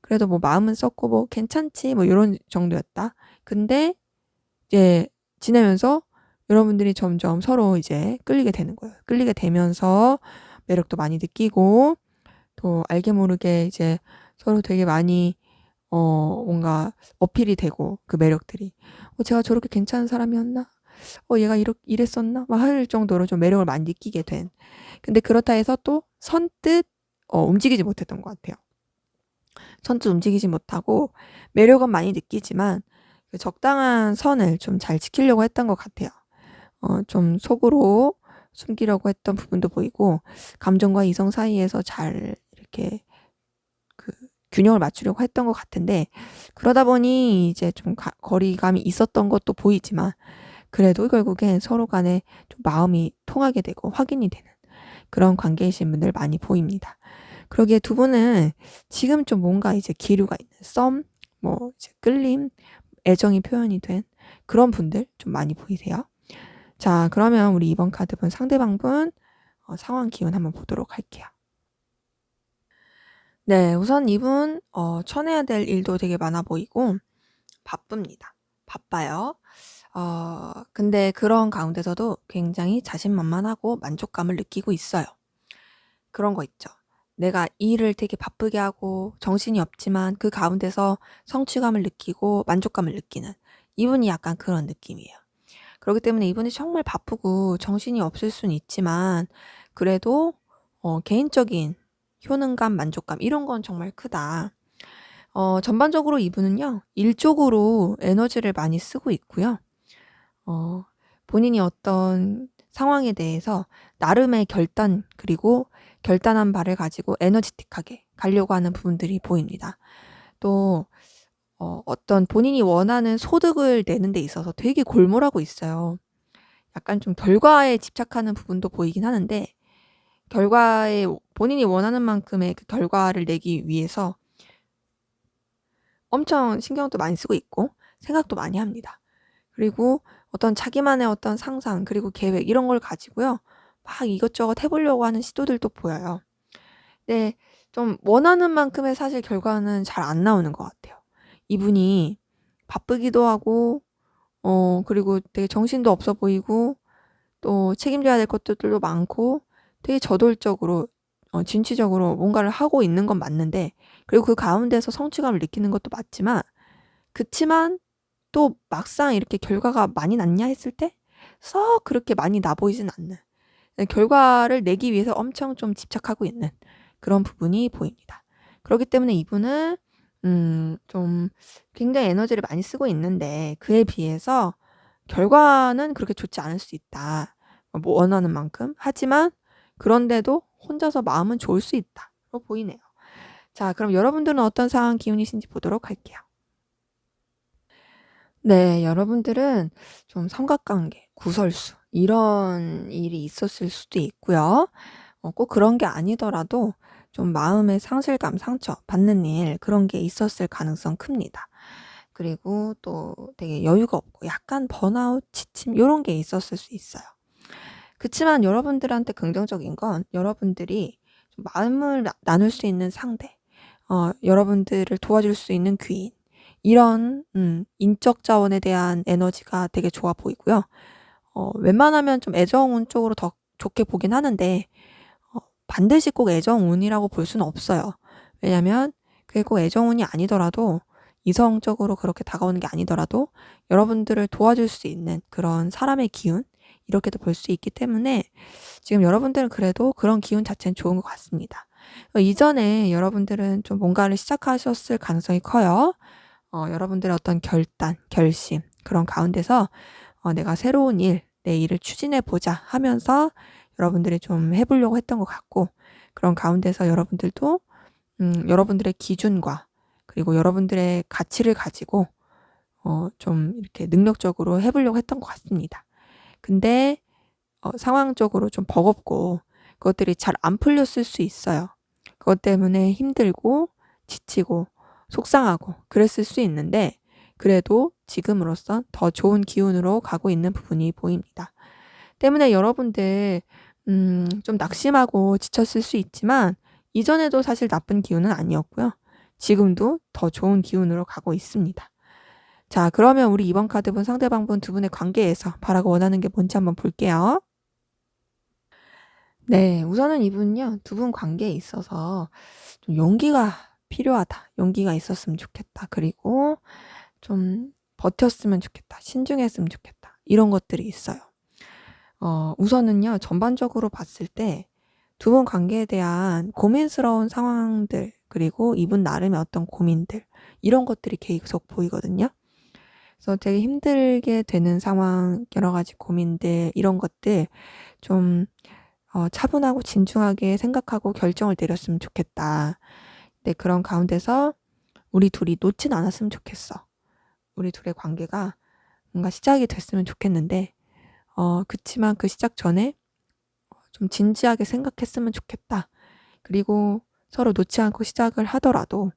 그래도 뭐 마음은 썼고 뭐 괜찮지 뭐 요런 정도였다. 근데 이제 지내면서 여러분들이 점점 서로 이제 끌리게 되는 거예요. 끌리게 되면서 매력도 많이 느끼고 또 알게 모르게 이제 서로 되게 많이 뭔가 어필이 되고 그 매력들이 제가 저렇게 괜찮은 사람이었나? 얘가 이랬었나? 막 할 정도로 좀 매력을 많이 느끼게 된. 근데 그렇다 해서 또 선뜻 움직이지 못했던 것 같아요. 선뜻 움직이지 못하고 매력은 많이 느끼지만 그 적당한 선을 좀 잘 지키려고 했던 것 같아요. 좀 속으로 숨기려고 했던 부분도 보이고 감정과 이성 사이에서 잘 이렇게 그 균형을 맞추려고 했던 것 같은데 그러다 보니 이제 좀 거리감이 있었던 것도 보이지만 그래도 결국엔 서로 간에 좀 마음이 통하게 되고 확인이 되는 그런 관계이신 분들 많이 보입니다. 그러기에 두 분은 지금 좀 뭔가 이제 기류가 있는 썸, 뭐 이제 끌림, 애정이 표현이 된 그런 분들 좀 많이 보이세요. 자, 그러면 우리 이번 카드분 상대방 분 상황 기운 한번 보도록 할게요. 네, 우선 이분 쳐내야 될 일도 되게 많아 보이고 바쁩니다. 바빠요. 근데 그런 가운데서도 굉장히 자신만만하고 만족감을 느끼고 있어요. 그런 거 있죠. 내가 일을 되게 바쁘게 하고 정신이 없지만 그 가운데서 성취감을 느끼고 만족감을 느끼는 이분이 약간 그런 느낌이에요. 그렇기 때문에 이분이 정말 바쁘고 정신이 없을 수는 있지만 그래도 개인적인 효능감, 만족감 이런 건 정말 크다. 전반적으로 이분은요. 일 쪽으로 에너지를 많이 쓰고 있고요. 본인이 어떤 상황에 대해서 나름의 결단 그리고 결단한 바를 가지고 에너지틱하게 가려고 하는 부분들이 보입니다. 또 어떤 본인이 원하는 소득을 내는 데 있어서 되게 골몰하고 있어요. 약간 좀 결과에 집착하는 부분도 보이긴 하는데 결과에 본인이 원하는 만큼의 그 결과를 내기 위해서 엄청 신경도 많이 쓰고 있고 생각도 많이 합니다. 그리고 어떤 자기만의 어떤 상상 그리고 계획 이런 걸 가지고요. 막 이것저것 해보려고 하는 시도들도 보여요. 근데 좀 원하는 만큼의 사실 결과는 잘 안 나오는 것 같아요. 이분이 바쁘기도 하고 그리고 되게 정신도 없어 보이고 또 책임져야 될 것들도 많고 되게 저돌적으로 진취적으로 뭔가를 하고 있는 건 맞는데 그리고 그 가운데서 성취감을 느끼는 것도 맞지만 그치만 또 막상 이렇게 결과가 많이 났냐 했을 때 썩 그렇게 많이 나 보이진 않는 결과를 내기 위해서 엄청 좀 집착하고 있는 그런 부분이 보입니다. 그렇기 때문에 이분은 좀 굉장히 에너지를 많이 쓰고 있는데 그에 비해서 결과는 그렇게 좋지 않을 수 있다. 뭐 원하는 만큼. 하지만 그런데도 혼자서 마음은 좋을 수 있다로 보이네요. 자, 그럼 여러분들은 어떤 상황 기운이신지 보도록 할게요. 네, 여러분들은 좀 삼각관계, 구설수 이런 일이 있었을 수도 있고요. 꼭 그런 게 아니더라도 좀 마음의 상실감, 상처 받는 일 그런 게 있었을 가능성 큽니다. 그리고 또 되게 여유가 없고 약간 번아웃, 지침 요런 게 있었을 수 있어요. 그치만 여러분들한테 긍정적인 건 여러분들이 좀 마음을 나눌 수 있는 상대, 여러분들을 도와줄 수 있는 귀인 이런 인적 자원에 대한 에너지가 되게 좋아 보이고요. 웬만하면 좀 애정운 쪽으로 더 좋게 보긴 하는데 반드시 꼭 애정운이라고 볼 수는 없어요. 왜냐면 그게 꼭 애정운이 아니더라도 이성적으로 그렇게 다가오는 게 아니더라도 여러분들을 도와줄 수 있는 그런 사람의 기운 이렇게도 볼 수 있기 때문에 지금 여러분들은 그래도 그런 기운 자체는 좋은 것 같습니다. 이전에 여러분들은 좀 뭔가를 시작하셨을 가능성이 커요. 여러분들의 어떤 결단, 결심 그런 가운데서 내가 새로운 일, 내 일을 추진해 보자 하면서 여러분들이 좀 해보려고 했던 것 같고 그런 가운데서 여러분들도 여러분들의 기준과 그리고 여러분들의 가치를 가지고 좀 이렇게 능력적으로 해보려고 했던 것 같습니다. 근데 상황적으로 좀 버겁고 그것들이 잘 안 풀렸을 수 있어요. 그것 때문에 힘들고 지치고 속상하고 그랬을 수 있는데 그래도 지금으로선 더 좋은 기운으로 가고 있는 부분이 보입니다. 때문에 여러분들 좀 낙심하고 지쳤을 수 있지만 이전에도 사실 나쁜 기운은 아니었고요. 지금도 더 좋은 기운으로 가고 있습니다. 자, 그러면 우리 이번 카드분 상대방분 두 분의 관계에서 바라고 원하는 게 뭔지 한번 볼게요. 네, 우선은 이분은요, 두 분 관계에 있어서 좀 용기가 필요하다. 용기가 있었으면 좋겠다. 그리고 좀 버텼으면 좋겠다. 신중했으면 좋겠다. 이런 것들이 있어요. 우선은요, 전반적으로 봤을 때 두 분 관계에 대한 고민스러운 상황들, 그리고 이분 나름의 어떤 고민들, 이런 것들이 계속 보이거든요. 그래서 되게 힘들게 되는 상황, 여러 가지 고민들, 이런 것들 좀 차분하고 진중하게 생각하고 결정을 내렸으면 좋겠다. 근데 그런 가운데서 우리 둘이 놓진 않았으면 좋겠어. 우리 둘의 관계가 뭔가 시작이 됐으면 좋겠는데, 그치만 그 시작 전에 좀 진지하게 생각했으면 좋겠다. 그리고 서로 놓지 않고 시작을 하더라도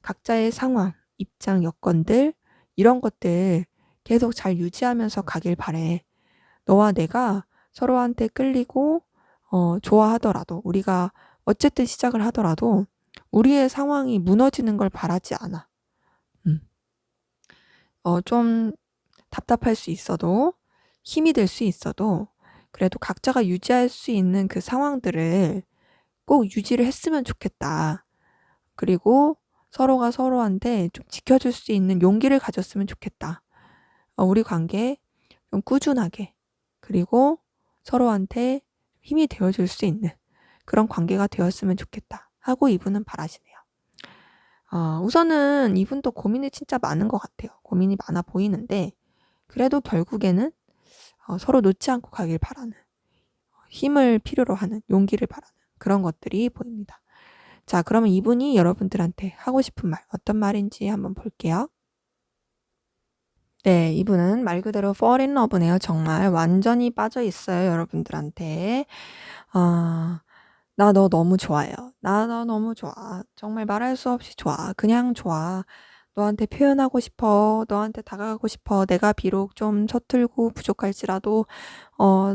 각자의 상황, 입장, 여건들, 이런 것들 계속 잘 유지하면서 가길 바래. 너와 내가 서로한테 끌리고 좋아하더라도, 우리가 어쨌든 시작을 하더라도 우리의 상황이 무너지는 걸 바라지 않아. 좀 답답할 수 있어도, 힘이 될 수 있어도, 그래도 각자가 유지할 수 있는 그 상황들을 꼭 유지를 했으면 좋겠다. 그리고 서로가 서로한테 좀 지켜줄 수 있는 용기를 가졌으면 좋겠다. 우리 관계 좀 꾸준하게, 그리고 서로한테 힘이 되어줄 수 있는 그런 관계가 되었으면 좋겠다 하고 이분은 바라시네요. 우선은 이분도 고민이 진짜 많은 것 같아요. 고민이 많아 보이는데 그래도 결국에는 서로 놓지 않고 가길 바라는, 힘을 필요로 하는, 용기를 바라는 그런 것들이 보입니다. 자, 그러면 이분이 여러분들한테 하고 싶은 말, 어떤 말인지 한번 볼게요. 네, 이분은 말 그대로 fall in love네요. 정말 완전히 빠져 있어요, 여러분들한테. 나 너 너무 좋아요. 나 너 너무 좋아. 정말 말할 수 없이 좋아. 그냥 좋아. 너한테 표현하고 싶어. 너한테 다가가고 싶어. 내가 비록 좀 서툴고 부족할지라도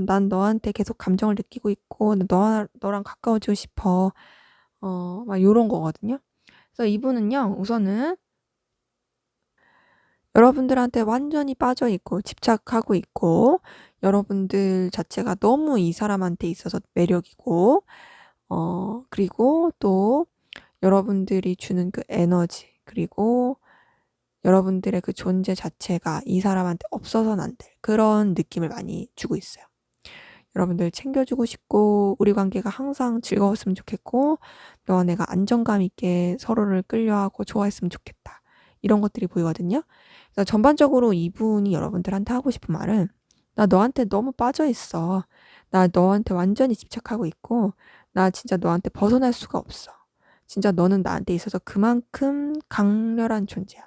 난 너한테 계속 감정을 느끼고 있고 너랑 가까워지고 싶어. 막 요런 거거든요. 그래서 이분은요, 우선은 여러분들한테 완전히 빠져 있고 집착하고 있고, 여러분들 자체가 너무 이 사람한테 있어서 매력이고, 그리고 또 여러분들이 주는 그 에너지, 그리고 여러분들의 그 존재 자체가 이 사람한테 없어서는 안 될 그런 느낌을 많이 주고 있어요. 여러분들 챙겨주고 싶고, 우리 관계가 항상 즐거웠으면 좋겠고, 너와 내가 안정감 있게 서로를 끌려하고 좋아했으면 좋겠다. 이런 것들이 보이거든요. 그래서 전반적으로 이분이 여러분들한테 하고 싶은 말은, 나 너한테 너무 빠져 있어. 나 너한테 완전히 집착하고 있고, 나 진짜 너한테 벗어날 수가 없어. 진짜 너는 나한테 있어서 그만큼 강렬한 존재야.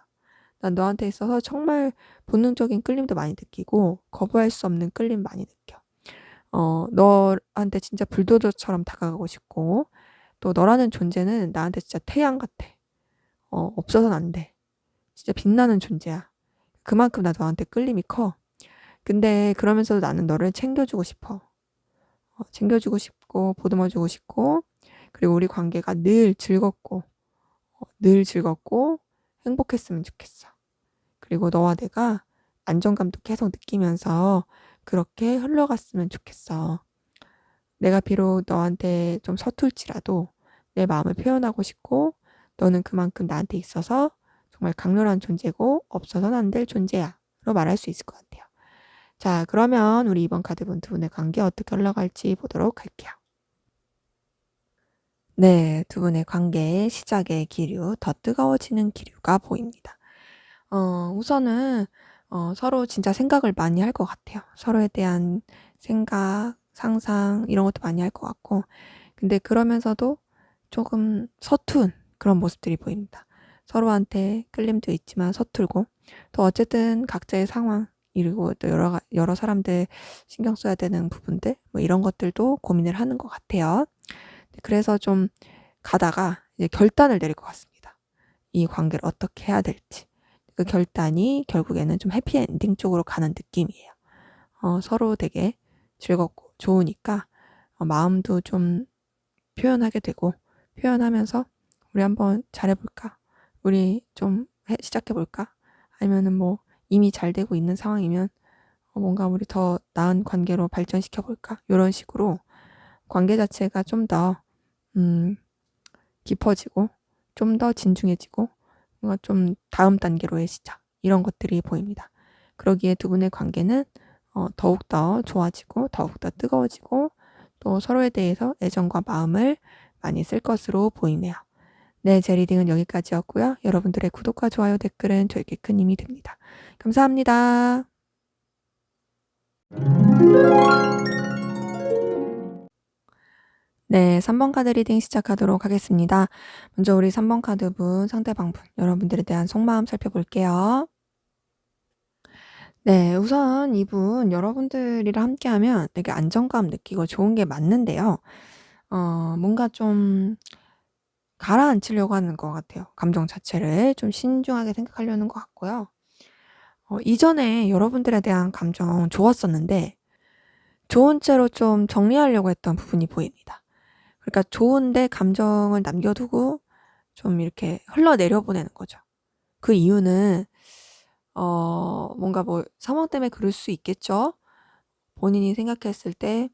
난 너한테 있어서 정말 본능적인 끌림도 많이 느끼고, 거부할 수 없는 끌림 많이 느껴. 너한테 진짜 불도저처럼 다가가고 싶고, 또 너라는 존재는 나한테 진짜 태양 같아. 없어서는 안 돼. 진짜 빛나는 존재야. 그만큼 나 너한테 끌림이 커. 근데 그러면서도 나는 너를 챙겨주고 싶어. 챙겨주고 싶고, 보듬어주고 싶고, 그리고 우리 관계가 늘 즐겁고, 행복했으면 좋겠어. 그리고 너와 내가 안정감도 계속 느끼면서 그렇게 흘러갔으면 좋겠어. 내가 비록 너한테 좀 서툴지라도 내 마음을 표현하고 싶고, 너는 그만큼 나한테 있어서 정말 강렬한 존재고 없어서는 안 될 존재야 로 말할 수 있을 것 같아요. 자, 그러면 우리 이번 카드분 두 분의 관계 어떻게 흘러갈지 보도록 할게요. 네, 두 분의 관계의 시작의 기류, 더 뜨거워지는 기류가 보입니다. 우선은 서로 진짜 생각을 많이 할 것 같아요. 서로에 대한 생각, 상상 이런 것도 많이 할 것 같고, 근데 그러면서도 조금 서툰 그런 모습들이 보입니다. 서로한테 끌림도 있지만 서툴고, 또 어쨌든 각자의 상황, 그리고 또 여러 사람들 신경 써야 되는 부분들, 뭐 이런 것들도 고민을 하는 것 같아요. 그래서 좀 가다가 이제 결단을 내릴 것 같습니다. 이 관계를 어떻게 해야 될지. 그 결단이 결국에는 좀 해피엔딩 쪽으로 가는 느낌이에요. 서로 되게 즐겁고 좋으니까 마음도 좀 표현하게 되고, 표현하면서 우리 한번 잘해볼까? 우리 좀 시작해볼까? 아니면은 뭐 이미 잘 되고 있는 상황이면 뭔가 우리 더 나은 관계로 발전시켜볼까? 이런 식으로 관계 자체가 좀 더 깊어지고 좀 더 진중해지고 뭔가 좀 다음 단계로의 시작, 이런 것들이 보입니다. 그러기에 두 분의 관계는 더욱더 좋아지고 더욱더 뜨거워지고 또 서로에 대해서 애정과 마음을 많이 쓸 것으로 보이네요. 네, 제 리딩은 여기까지였고요. 여러분들의 구독과 좋아요, 댓글은 저에게 큰 힘이 됩니다. 감사합니다. 네, 3번 카드 리딩 시작하도록 하겠습니다. 먼저 우리 3번 카드분, 상대방분, 여러분들에 대한 속마음 살펴볼게요. 네, 우선 이분 여러분들이랑 함께하면 되게 안정감 느끼고 좋은 게 맞는데요. 뭔가 좀 가라앉히려고 하는 것 같아요. 감정 자체를 좀 신중하게 생각하려는 것 같고요. 이전에 여러분들에 대한 감정 좋았었는데 좋은 채로 좀 정리하려고 했던 부분이 보입니다. 그러니까 좋은데 감정을 남겨두고 좀 이렇게 흘러내려 보내는 거죠. 그 이유는 뭔가 뭐 상황 때문에 그럴 수 있겠죠. 본인이 생각했을 때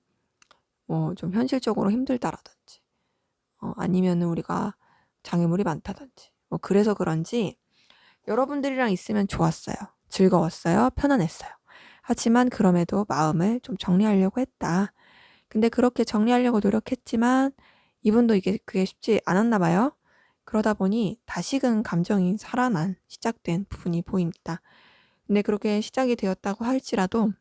뭐 좀 현실적으로 힘들다라든지 아니면은 우리가 장애물이 많다든지 뭐 그래서 그런지 여러분들이랑 있으면 좋았어요. 즐거웠어요. 편안했어요. 하지만 그럼에도 마음을 좀 정리하려고 했다. 근데 그렇게 정리하려고 노력했지만 이분도 그게 쉽지 않았나 봐요. 그러다 보니 다시금 감정이 살아난 시작된 부분이 보입니다. 근데 그렇게 시작이 되었다고 할지라도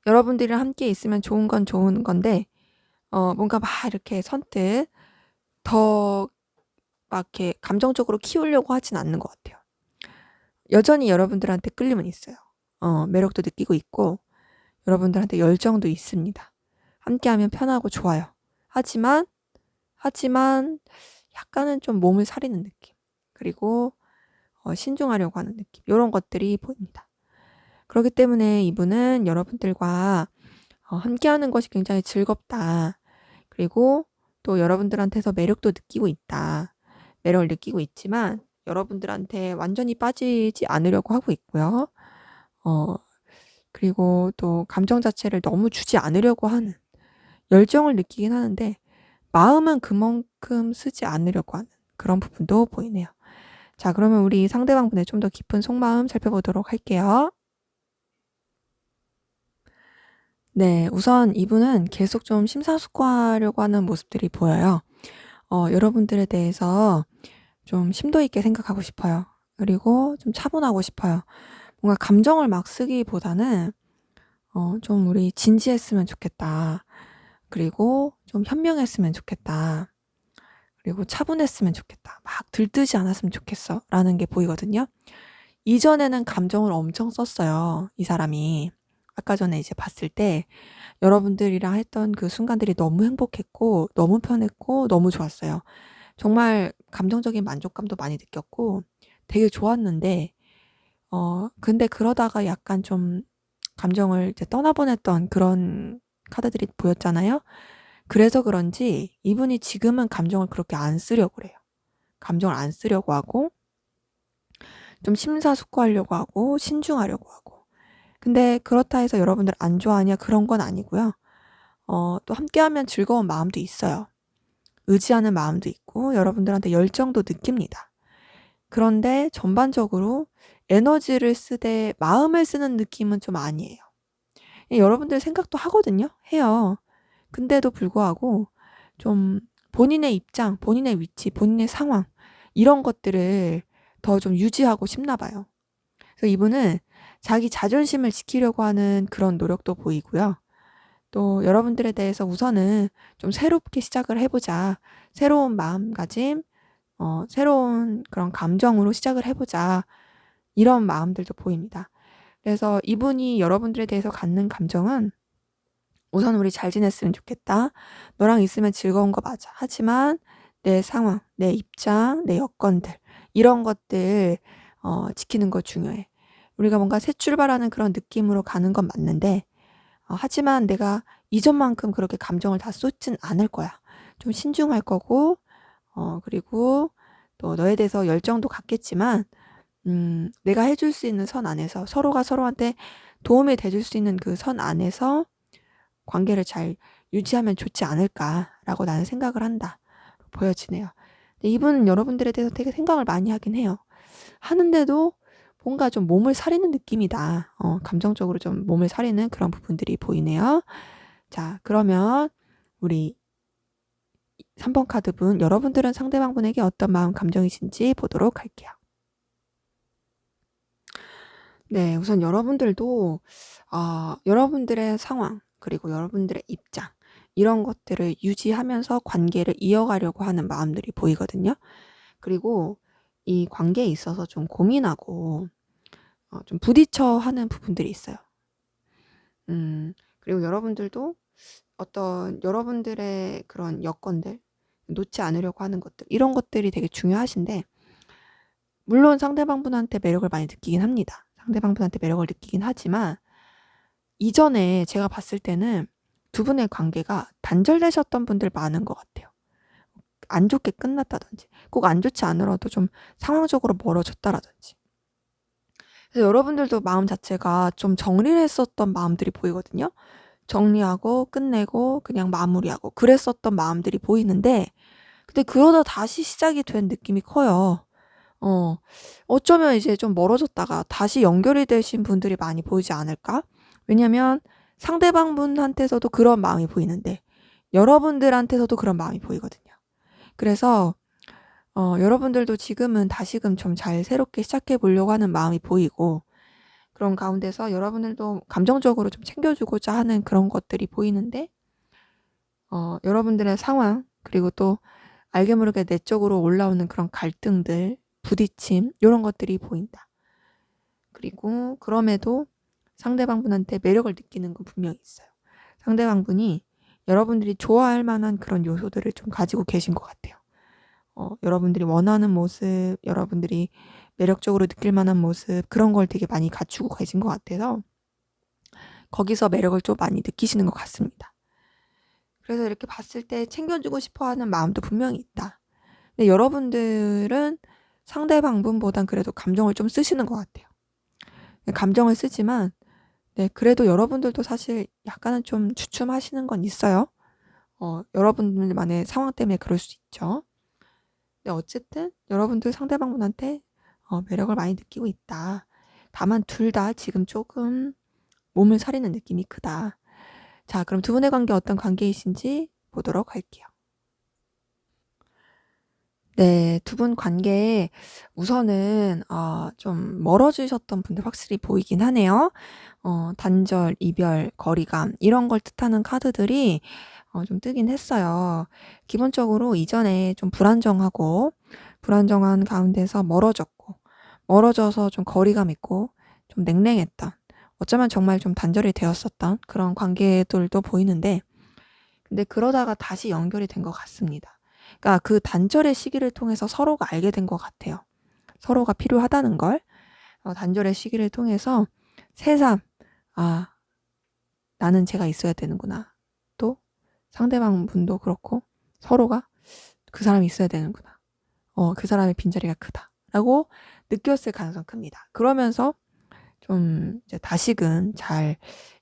여러분들이랑 함께 있으면 좋은 건 좋은 건데 뭔가 막 이렇게 선뜻 더 막 이렇게 감정적으로 키우려고 하진 않는 것 같아요. 여전히 여러분들한테 끌림은 있어요. 매력도 느끼고 있고 여러분들한테 열정도 있습니다. 함께하면 편하고 좋아요. 하지만 약간은 좀 몸을 사리는 느낌. 그리고 신중하려고 하는 느낌. 요런 것들이 보입니다. 그렇기 때문에 이분은 여러분들과 함께하는 것이 굉장히 즐겁다. 그리고 또 여러분들한테서 매력도 느끼고 있다. 매력을 느끼고 있지만 여러분들한테 완전히 빠지지 않으려고 하고 있고요. 어 그리고 또 감정 자체를 너무 주지 않으려고 하는, 열정을 느끼긴 하는데 마음은 그만큼 쓰지 않으려고 하는 그런 부분도 보이네요. 자, 그러면 우리 상대방분의 좀 더 깊은 속마음 살펴보도록 할게요. 네, 우선 이분은 계속 좀 심사숙고하려고 하는 모습들이 보여요. 여러분들에 대해서 좀 심도 있게 생각하고 싶어요. 그리고 좀 차분하고 싶어요. 뭔가 감정을 막 쓰기보다는 좀 우리 진지했으면 좋겠다. 그리고 좀 현명했으면 좋겠다. 그리고 차분했으면 좋겠다. 막 들뜨지 않았으면 좋겠어. 라는 게 보이거든요. 이전에는 감정을 엄청 썼어요. 이 사람이. 아까 전에 이제 봤을 때 여러분들이랑 했던 그 순간들이 너무 행복했고, 너무 편했고, 너무 좋았어요. 정말 감정적인 만족감도 많이 느꼈고, 되게 좋았는데, 근데 그러다가 약간 좀 감정을 이제 떠나보냈던 그런 카드들이 보였잖아요. 그래서 그런지 이분이 지금은 감정을 그렇게 안 쓰려고 그래요. 감정을 안 쓰려고 하고 좀 심사숙고하려고 하고 신중하려고 하고. 근데 그렇다 해서 여러분들 안 좋아하냐, 그런 건 아니고요. 또 함께하면 즐거운 마음도 있어요. 의지하는 마음도 있고 여러분들한테 열정도 느낍니다. 그런데 전반적으로 에너지를 쓰되 마음을 쓰는 느낌은 좀 아니에요. 여러분들 생각도 하거든요. 해요. 근데도 불구하고 좀 본인의 입장, 본인의 위치, 본인의 상황, 이런 것들을 더 좀 유지하고 싶나 봐요. 그래서 이분은 자기 자존심을 지키려고 하는 그런 노력도 보이고요. 또 여러분들에 대해서 우선은 좀 새롭게 시작을 해보자. 새로운 마음가짐, 새로운 그런 감정으로 시작을 해보자. 이런 마음들도 보입니다. 그래서 이분이 여러분들에 대해서 갖는 감정은 우선 우리 잘 지냈으면 좋겠다. 너랑 있으면 즐거운 거 맞아. 하지만 내 상황, 내 입장, 내 여건들, 이런 것들 지키는 거 중요해. 우리가 뭔가 새 출발하는 그런 느낌으로 가는 건 맞는데 하지만 내가 이전만큼 그렇게 감정을 다 쏟진 않을 거야. 좀 신중할 거고, 그리고 또 너에 대해서 열정도 갖겠지만, 내가 해줄 수 있는 선 안에서 서로가 서로한테 도움이 돼줄 수 있는 그 선 안에서 관계를 잘 유지하면 좋지 않을까라고 나는 생각을 한다. 보여지네요. 근데 이분은 여러분들에 대해서 되게 생각을 많이 하긴 해요. 하는데도 뭔가 좀 몸을 사리는 느낌이다. 감정적으로 좀 몸을 사리는 그런 부분들이 보이네요. 자, 그러면 우리 3번 카드분, 여러분들은 상대방분에게 어떤 마음 감정이신지 보도록 할게요. 네, 우선 여러분들도 여러분들의 상황, 그리고 여러분들의 입장, 이런 것들을 유지하면서 관계를 이어가려고 하는 마음들이 보이거든요. 그리고 이 관계에 있어서 좀 고민하고 좀 부딪혀 하는 부분들이 있어요. 그리고 여러분들도 어떤 여러분들의 그런 여건들, 놓지 않으려고 하는 것들, 이런 것들이 되게 중요하신데, 물론 상대방분한테 매력을 많이 느끼긴 합니다. 상대방분한테 매력을 느끼긴 하지만, 이전에 제가 봤을 때는 두 분의 관계가 단절되셨던 분들 많은 것 같아요. 안 좋게 끝났다든지, 꼭 안 좋지 않으라도 좀 상황적으로 멀어졌다라든지. 그래서 여러분들도 마음 자체가 좀 정리를 했었던 마음들이 보이거든요. 정리하고 끝내고 그냥 마무리하고 그랬었던 마음들이 보이는데, 근데 그러다 다시 시작이 된 느낌이 커요. 어쩌면 이제 좀 멀어졌다가 다시 연결이 되신 분들이 많이 보이지 않을까? 왜냐면 상대방 분한테서도 그런 마음이 보이는데 여러분들한테서도 그런 마음이 보이거든요. 그래서 여러분들도 지금은 다시금 좀 잘 새롭게 시작해 보려고 하는 마음이 보이고, 그런 가운데서 여러분들도 감정적으로 좀 챙겨주고자 하는 그런 것들이 보이는데, 여러분들의 상황, 그리고 또 알게 모르게 내적으로 올라오는 그런 갈등들, 부딪힘, 이런 것들이 보인다. 그리고 그럼에도 상대방분한테 매력을 느끼는 건 분명히 있어요. 상대방분이 여러분들이 좋아할 만한 그런 요소들을 좀 가지고 계신 것 같아요. 여러분들이 원하는 모습, 여러분들이 매력적으로 느낄 만한 모습, 그런 걸 되게 많이 갖추고 계신 것 같아서 거기서 매력을 좀 많이 느끼시는 것 같습니다. 그래서 이렇게 봤을 때 챙겨주고 싶어 하는 마음도 분명히 있다. 근데 여러분들은 상대방분보단 그래도 감정을 좀 쓰시는 것 같아요. 감정을 쓰지만, 네, 그래도 여러분들도 사실 약간은 좀 주춤하시는 건 있어요. 여러분들만의 상황 때문에 그럴 수 있죠. 근데 어쨌든 여러분들 상대방분한테 매력을 많이 느끼고 있다. 다만 둘 다 지금 조금 몸을 사리는 느낌이 크다. 자, 그럼 두 분의 관계 어떤 관계이신지 보도록 할게요. 네, 두 분 관계에 우선은 좀 멀어지셨던 분들 확실히 보이긴 하네요. 단절, 이별, 거리감 이런 걸 뜻하는 카드들이 좀 뜨긴 했어요. 기본적으로 이전에 좀 불안정한 가운데서 멀어져서 좀 거리감 있고 좀 냉랭했던, 어쩌면 정말 좀 단절이 되었었던 그런 관계들도 보이는데, 근데 그러다가 다시 연결이 된 것 같습니다. 그러니까 그 단절의 시기를 통해서 서로가 알게 된 것 같아요. 서로가 필요하다는 걸. 단절의 시기를 통해서 새삼, 나는 제가 있어야 되는구나. 또 상대방 분도 그렇고 서로가 그 사람이 있어야 되는구나. 그 사람의 빈자리가 크다. 라고 느꼈을 가능성이 큽니다. 그러면서 좀 이제 다시금 잘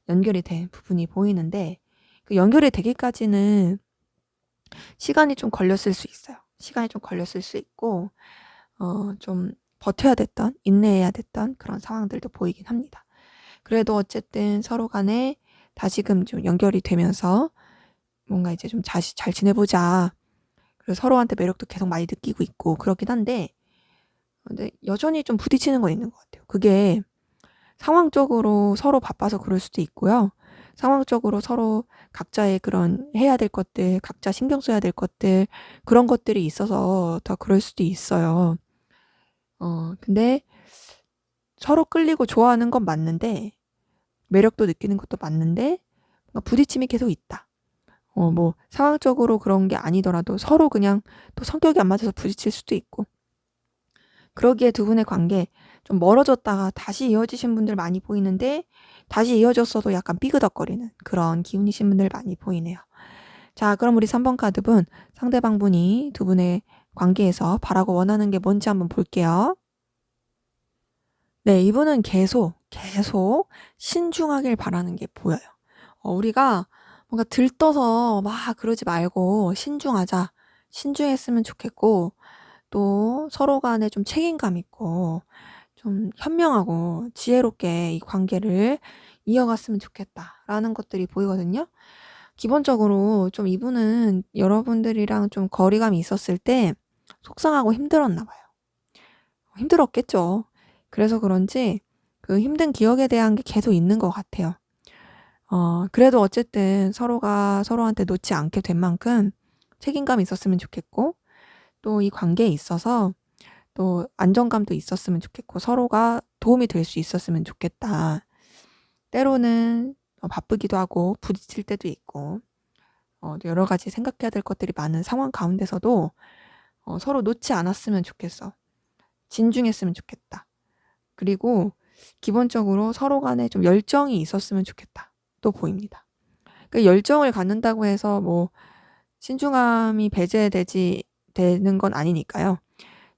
연결이 된 부분이 보이는데, 그 연결이 되기까지는 시간이 좀 걸렸을 수 있어요. 시간이 좀 걸렸을 수 있고, 좀 버텨야 됐던, 인내해야 됐던 그런 상황들도 보이긴 합니다. 그래도 어쨌든 서로 간에 다시금 좀 연결이 되면서 뭔가 이제 좀 잘 지내보자. 그리고 서로한테 매력도 계속 많이 느끼고 있고 그렇긴 한데, 근데 여전히 좀 부딪히는 건 있는 것 같아요. 그게 상황적으로 서로 바빠서 그럴 수도 있고요. 상황적으로 서로 각자의 그런 해야 될 것들, 각자 신경 써야 될 것들, 그런 것들이 있어서 더 그럴 수도 있어요. 근데 서로 끌리고 좋아하는 건 맞는데, 매력도 느끼는 것도 맞는데, 뭔가 부딪힘이 계속 있다. 뭐 상황적으로 그런 게 아니더라도 서로 그냥 또 성격이 안 맞아서 부딪힐 수도 있고, 그러기에 두 분의 관계 좀 멀어졌다가 다시 이어지신 분들 많이 보이는데 다시 이어졌어도 약간 삐그덕거리는 그런 기운이신 분들 많이 보이네요. 자, 그럼 우리 3번 카드분 상대방분이 두 분의 관계에서 바라고 원하는 게 뭔지 한번 볼게요. 네, 이분은 계속 신중하길 바라는 게 보여요. 우리가 뭔가 들떠서 막 그러지 말고 신중하자. 신중했으면 좋겠고, 또 서로 간에 좀 책임감 있고, 좀 현명하고 지혜롭게 이 관계를 이어갔으면 좋겠다라는 것들이 보이거든요. 기본적으로 좀 이분은 여러분들이랑 좀 거리감이 있었을 때 속상하고 힘들었나 봐요. 힘들었겠죠. 그래서 그런지 그 힘든 기억에 대한 게 계속 있는 것 같아요. 그래도 어쨌든 서로가 서로한테 놓지 않게 된 만큼 책임감이 있었으면 좋겠고, 또 이 관계에 있어서 또 안정감도 있었으면 좋겠고, 서로가 도움이 될 수 있었으면 좋겠다. 때로는 바쁘기도 하고 부딪힐 때도 있고, 여러 가지 생각해야 될 것들이 많은 상황 가운데서도 서로 놓지 않았으면 좋겠어. 진중했으면 좋겠다. 그리고 기본적으로 서로 간에 좀 열정이 있었으면 좋겠다. 또 보입니다. 그 열정을 갖는다고 해서 뭐 신중함이 되는 건 아니니까요.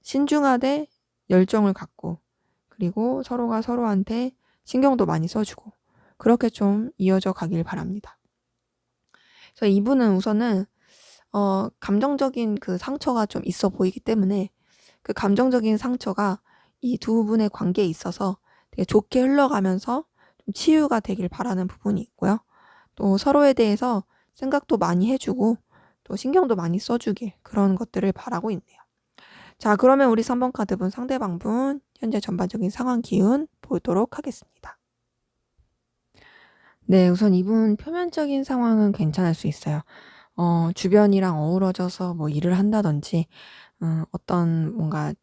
신중하되 열정을 갖고, 그리고 서로가 서로한테 신경도 많이 써주고, 그렇게 좀 이어져 가길 바랍니다. 그래서 이분은 우선은 감정적인 그 상처가 좀 있어 보이기 때문에 그 감정적인 상처가 이 두 분의 관계에 있어서 되게 좋게 흘러가면서 좀 치유가 되길 바라는 부분이 있고요. 또 서로에 대해서 생각도 많이 해주고 또 신경도 많이 써주길, 그런 것들을 바라고 있네요. 자, 그러면 우리 3번 카드분 상대방분 현재 전반적인 상황 기운 보도록 하겠습니다. 네, 우선 이분 표면적인 상황은 괜찮을 수 있어요. 주변이랑 어우러져서 뭐 일을 한다든지, 어떤 뭔가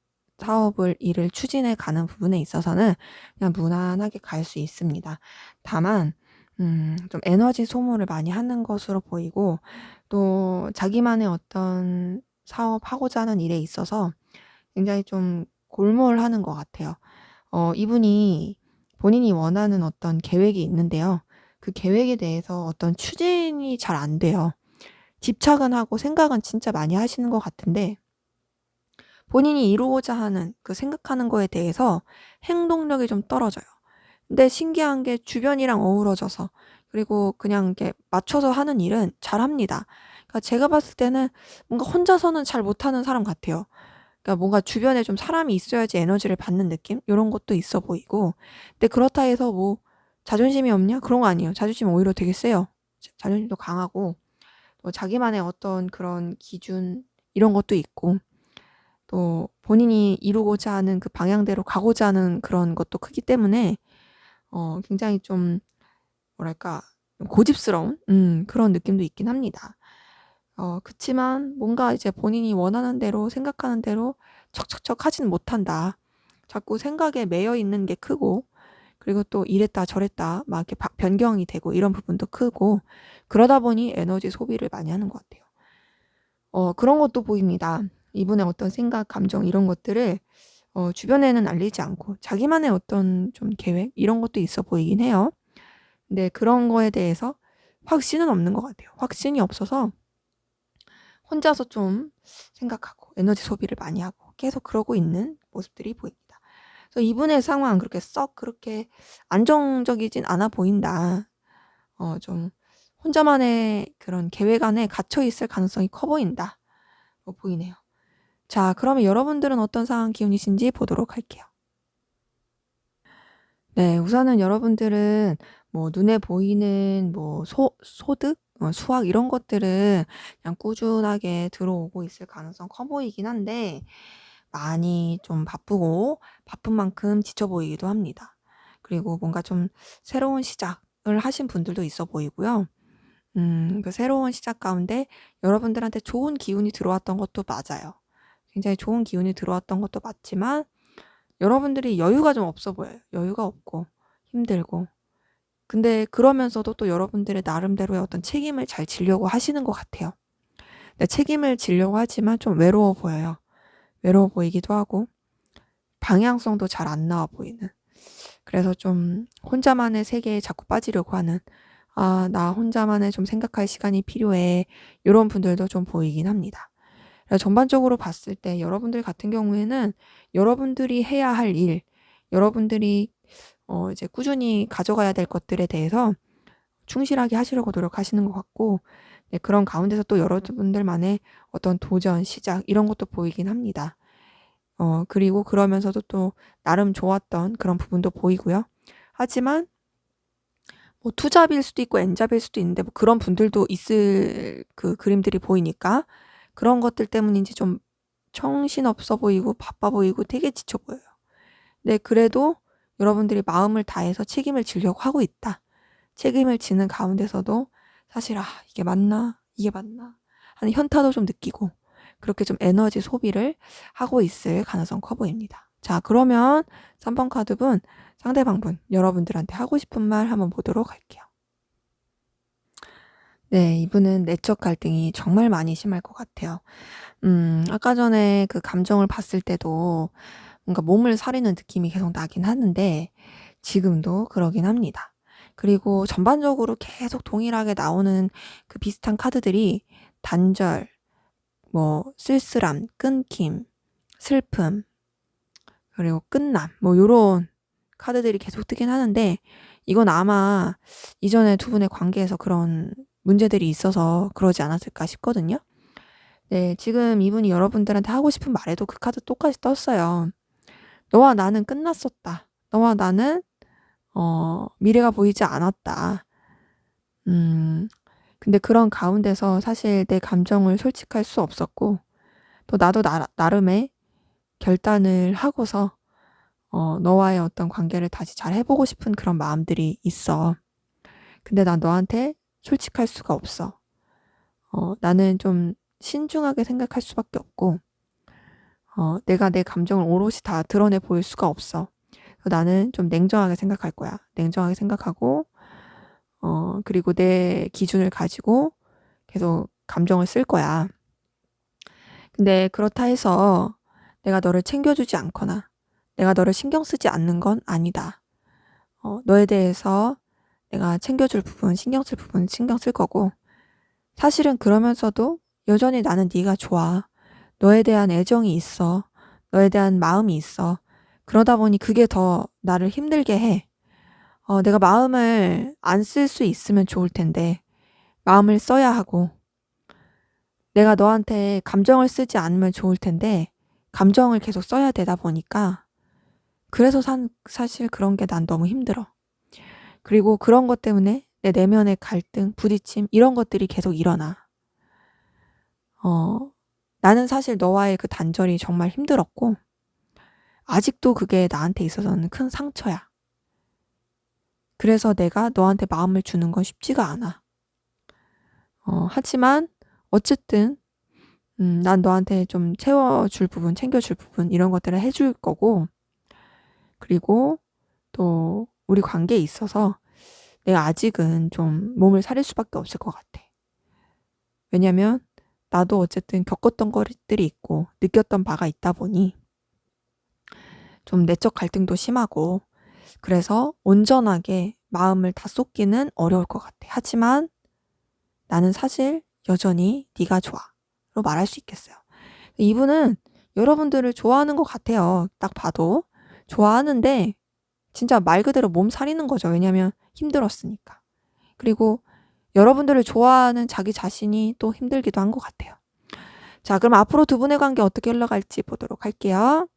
일을 추진해 가는 부분에 있어서는 그냥 무난하게 갈 수 있습니다. 다만, 좀 에너지 소모를 많이 하는 것으로 보이고, 또 자기만의 어떤 사업하고자 하는 일에 있어서 굉장히 좀 골몰하는 것 같아요. 이분이 본인이 원하는 어떤 계획이 있는데요. 그 계획에 대해서 어떤 추진이 잘 안 돼요. 집착은 하고 생각은 진짜 많이 하시는 것 같은데, 본인이 이루고자 하는 그 생각하는 거에 대해서 행동력이 좀 떨어져요. 근데 신기한 게 주변이랑 어우러져서, 그리고 그냥 이렇게 맞춰서 하는 일은 잘합니다. 그러니까 제가 봤을 때는 뭔가 혼자서는 잘 못하는 사람 같아요. 그러니까 뭔가 주변에 좀 사람이 있어야지 에너지를 받는 느낌? 요런 것도 있어 보이고. 근데 그렇다 해서 뭐 자존심이 없냐? 그런 거 아니에요. 자존심은 오히려 되게 세요. 자존심도 강하고, 또 자기만의 어떤 그런 기준 이런 것도 있고, 또 본인이 이루고자 하는 그 방향대로 가고자 하는 그런 것도 크기 때문에 굉장히 좀 뭐랄까 고집스러운 그런 느낌도 있긴 합니다. 그치만 뭔가 이제 본인이 원하는 대로 생각하는 대로 척척척 하진 못한다. 자꾸 생각에 매여 있는 게 크고, 그리고 또 이랬다 저랬다 막 이렇게 변경이 되고 이런 부분도 크고, 그러다 보니 에너지 소비를 많이 하는 것 같아요. 그런 것도 보입니다. 이분의 어떤 생각, 감정 이런 것들을 주변에는 알리지 않고 자기만의 어떤 좀 계획 이런 것도 있어 보이긴 해요. 근데 그런 거에 대해서 확신은 없는 것 같아요. 확신이 없어서 혼자서 좀 생각하고 에너지 소비를 많이 하고 계속 그러고 있는 모습들이 보입니다. 그래서 이분의 상황 그렇게 안정적이진 않아 보인다. 좀 혼자만의 그런 계획 안에 갇혀 있을 가능성이 커 보인다. 보이네요. 자, 그러면 여러분들은 어떤 상황 기운이신지 보도록 할게요. 네, 우선은 여러분들은 뭐 눈에 보이는 뭐 소득, 수학 이런 것들은 그냥 꾸준하게 들어오고 있을 가능성 커 보이긴 한데, 많이 좀 바쁘고 바쁜 만큼 지쳐 보이기도 합니다. 그리고 뭔가 좀 새로운 시작을 하신 분들도 있어 보이고요. 그 새로운 시작 가운데 여러분들한테 좋은 기운이 들어왔던 것도 맞아요. 굉장히 좋은 기운이 들어왔던 것도 맞지만 여러분들이 여유가 좀 없어 보여요. 여유가 없고 힘들고. 근데 그러면서도 또 여러분들의 나름대로의 어떤 책임을 잘 지려고 하시는 것 같아요. 근데 책임을 지려고 하지만 좀 외로워 보여요. 외로워 보이기도 하고, 방향성도 잘 안 나와 보이는. 그래서 좀 혼자만의 세계에 자꾸 빠지려고 하는, 아, 나 혼자만의 좀 생각할 시간이 필요해. 이런 분들도 좀 보이긴 합니다. 그래서 전반적으로 봤을 때 여러분들 같은 경우에는 여러분들이 해야 할 일, 여러분들이 이제 꾸준히 가져가야 될 것들에 대해서 충실하게 하시려고 노력하시는 것 같고, 네, 그런 가운데서 또 여러분들만의 어떤 도전, 시작 이런 것도 보이긴 합니다. 그리고 그러면서도 또 나름 좋았던 그런 부분도 보이고요. 하지만 뭐 투잡일 수도 있고 N잡일 수도 있는데 뭐 그런 분들도 있을 그 그림들이 보이니까 그런 것들 때문인지 좀 정신없어 보이고 바빠 보이고 되게 지쳐 보여요. 네, 그래도 여러분들이 마음을 다해서 책임을 지려고 하고 있다. 책임을 지는 가운데서도 사실 이게 맞나? 이게 맞나? 하는 현타도 좀 느끼고 그렇게 좀 에너지 소비를 하고 있을 가능성 커 보입니다. 자, 그러면 3번 카드분 상대방분 여러분들한테 하고 싶은 말 한번 보도록 할게요. 네, 이분은 내적 갈등이 정말 많이 심할 것 같아요. 아까 전에 그 감정을 봤을 때도 뭔가 몸을 사리는 느낌이 계속 나긴 하는데 지금도 그러긴 합니다. 그리고 전반적으로 계속 동일하게 나오는 그 비슷한 카드들이 단절, 뭐 쓸쓸함, 끊김, 슬픔, 그리고 끝남, 뭐 요런 카드들이 계속 뜨긴 하는데 이건 아마 이전에 두 분의 관계에서 그런 문제들이 있어서 그러지 않았을까 싶거든요. 네, 지금 이분이 여러분들한테 하고 싶은 말에도 그 카드 똑같이 떴어요. 너와 나는 끝났었다. 너와 나는 미래가 보이지 않았다. 근데 그런 가운데서 사실 내 감정을 솔직할 수 없었고 또 나도 나름의 결단을 하고서 너와의 어떤 관계를 다시 잘 해보고 싶은 그런 마음들이 있어. 근데 난 너한테 솔직할 수가 없어. 나는 좀 신중하게 생각할 수밖에 없고 내가 내 감정을 오롯이 다 드러내 보일 수가 없어. 나는 좀 냉정하게 생각할 거야. 냉정하게 생각하고 그리고 내 기준을 가지고 계속 감정을 쓸 거야. 근데 그렇다 해서 내가 너를 챙겨주지 않거나 내가 너를 신경 쓰지 않는 건 아니다. 너에 대해서 내가 챙겨줄 부분, 신경 쓸 부분 신경 쓸 거고 사실은 그러면서도 여전히 나는 네가 좋아. 너에 대한 애정이 있어. 너에 대한 마음이 있어. 그러다 보니 그게 더 나를 힘들게 해. 내가 마음을 안 쓸 수 있으면 좋을 텐데 마음을 써야 하고 내가 너한테 감정을 쓰지 않으면 좋을 텐데 감정을 계속 써야 되다 보니까 그래서 사실 그런 게 난 너무 힘들어. 그리고 그런 것 때문에 내 내면의 갈등, 부딪힘 이런 것들이 계속 일어나. 나는 사실 너와의 그 단절이 정말 힘들었고 아직도 그게 나한테 있어서는 큰 상처야. 그래서 내가 너한테 마음을 주는 건 쉽지가 않아. 하지만 어쨌든 난 너한테 좀 채워줄 부분, 챙겨줄 부분 이런 것들을 해줄 거고 그리고 또 우리 관계에 있어서 내가 아직은 좀 몸을 사릴 수밖에 없을 것 같아. 왜냐면 나도 어쨌든 겪었던 것들이 있고 느꼈던 바가 있다 보니 좀 내적 갈등도 심하고 그래서 온전하게 마음을 다 쏟기는 어려울 것 같아. 하지만 나는 사실 여전히 네가 좋아로 말할 수 있겠어요. 이분은 여러분들을 좋아하는 것 같아요. 딱 봐도 좋아하는데 진짜 말 그대로 몸 사리는 거죠. 왜냐면 힘들었으니까. 그리고 여러분들을 좋아하는 자기 자신이 또 힘들기도 한 것 같아요. 자, 그럼 앞으로 두 분의 관계 어떻게 흘러갈지 보도록 할게요.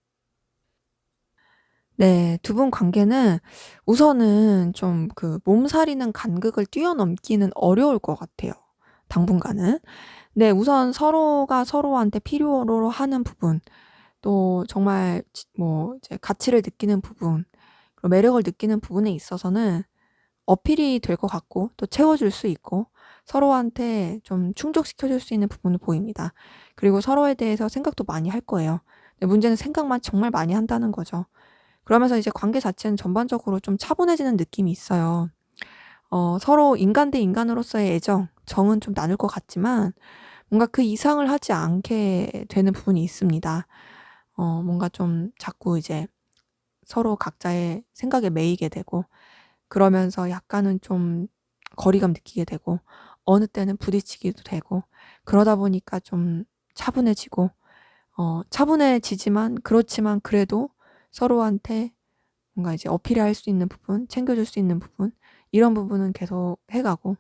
네, 두 분 관계는 우선은 좀 그 몸살이는 간극을 뛰어넘기는 어려울 것 같아요. 당분간은. 네, 우선 서로가 서로한테 필요로 하는 부분, 또 정말 뭐 이제 가치를 느끼는 부분, 그리고 매력을 느끼는 부분에 있어서는 어필이 될 것 같고 또 채워줄 수 있고 서로한테 좀 충족시켜줄 수 있는 부분을 보입니다. 그리고 서로에 대해서 생각도 많이 할 거예요. 근데 문제는 생각만 정말 많이 한다는 거죠. 그러면서 이제 관계 자체는 전반적으로 좀 차분해지는 느낌이 있어요. 서로 인간 대 인간으로서의 애정, 정은 좀 나눌 것 같지만 뭔가 그 이상을 하지 않게 되는 부분이 있습니다. 뭔가 좀 자꾸 이제 서로 각자의 생각에 매이게 되고 그러면서 약간은 좀 거리감 느끼게 되고 어느 때는 부딪히기도 되고 그러다 보니까 좀 차분해지고 차분해지지만 그렇지만 그래도 서로한테 뭔가 이제 어필할 수 있는 부분, 챙겨줄 수 있는 부분 이런 부분은 계속 해 가고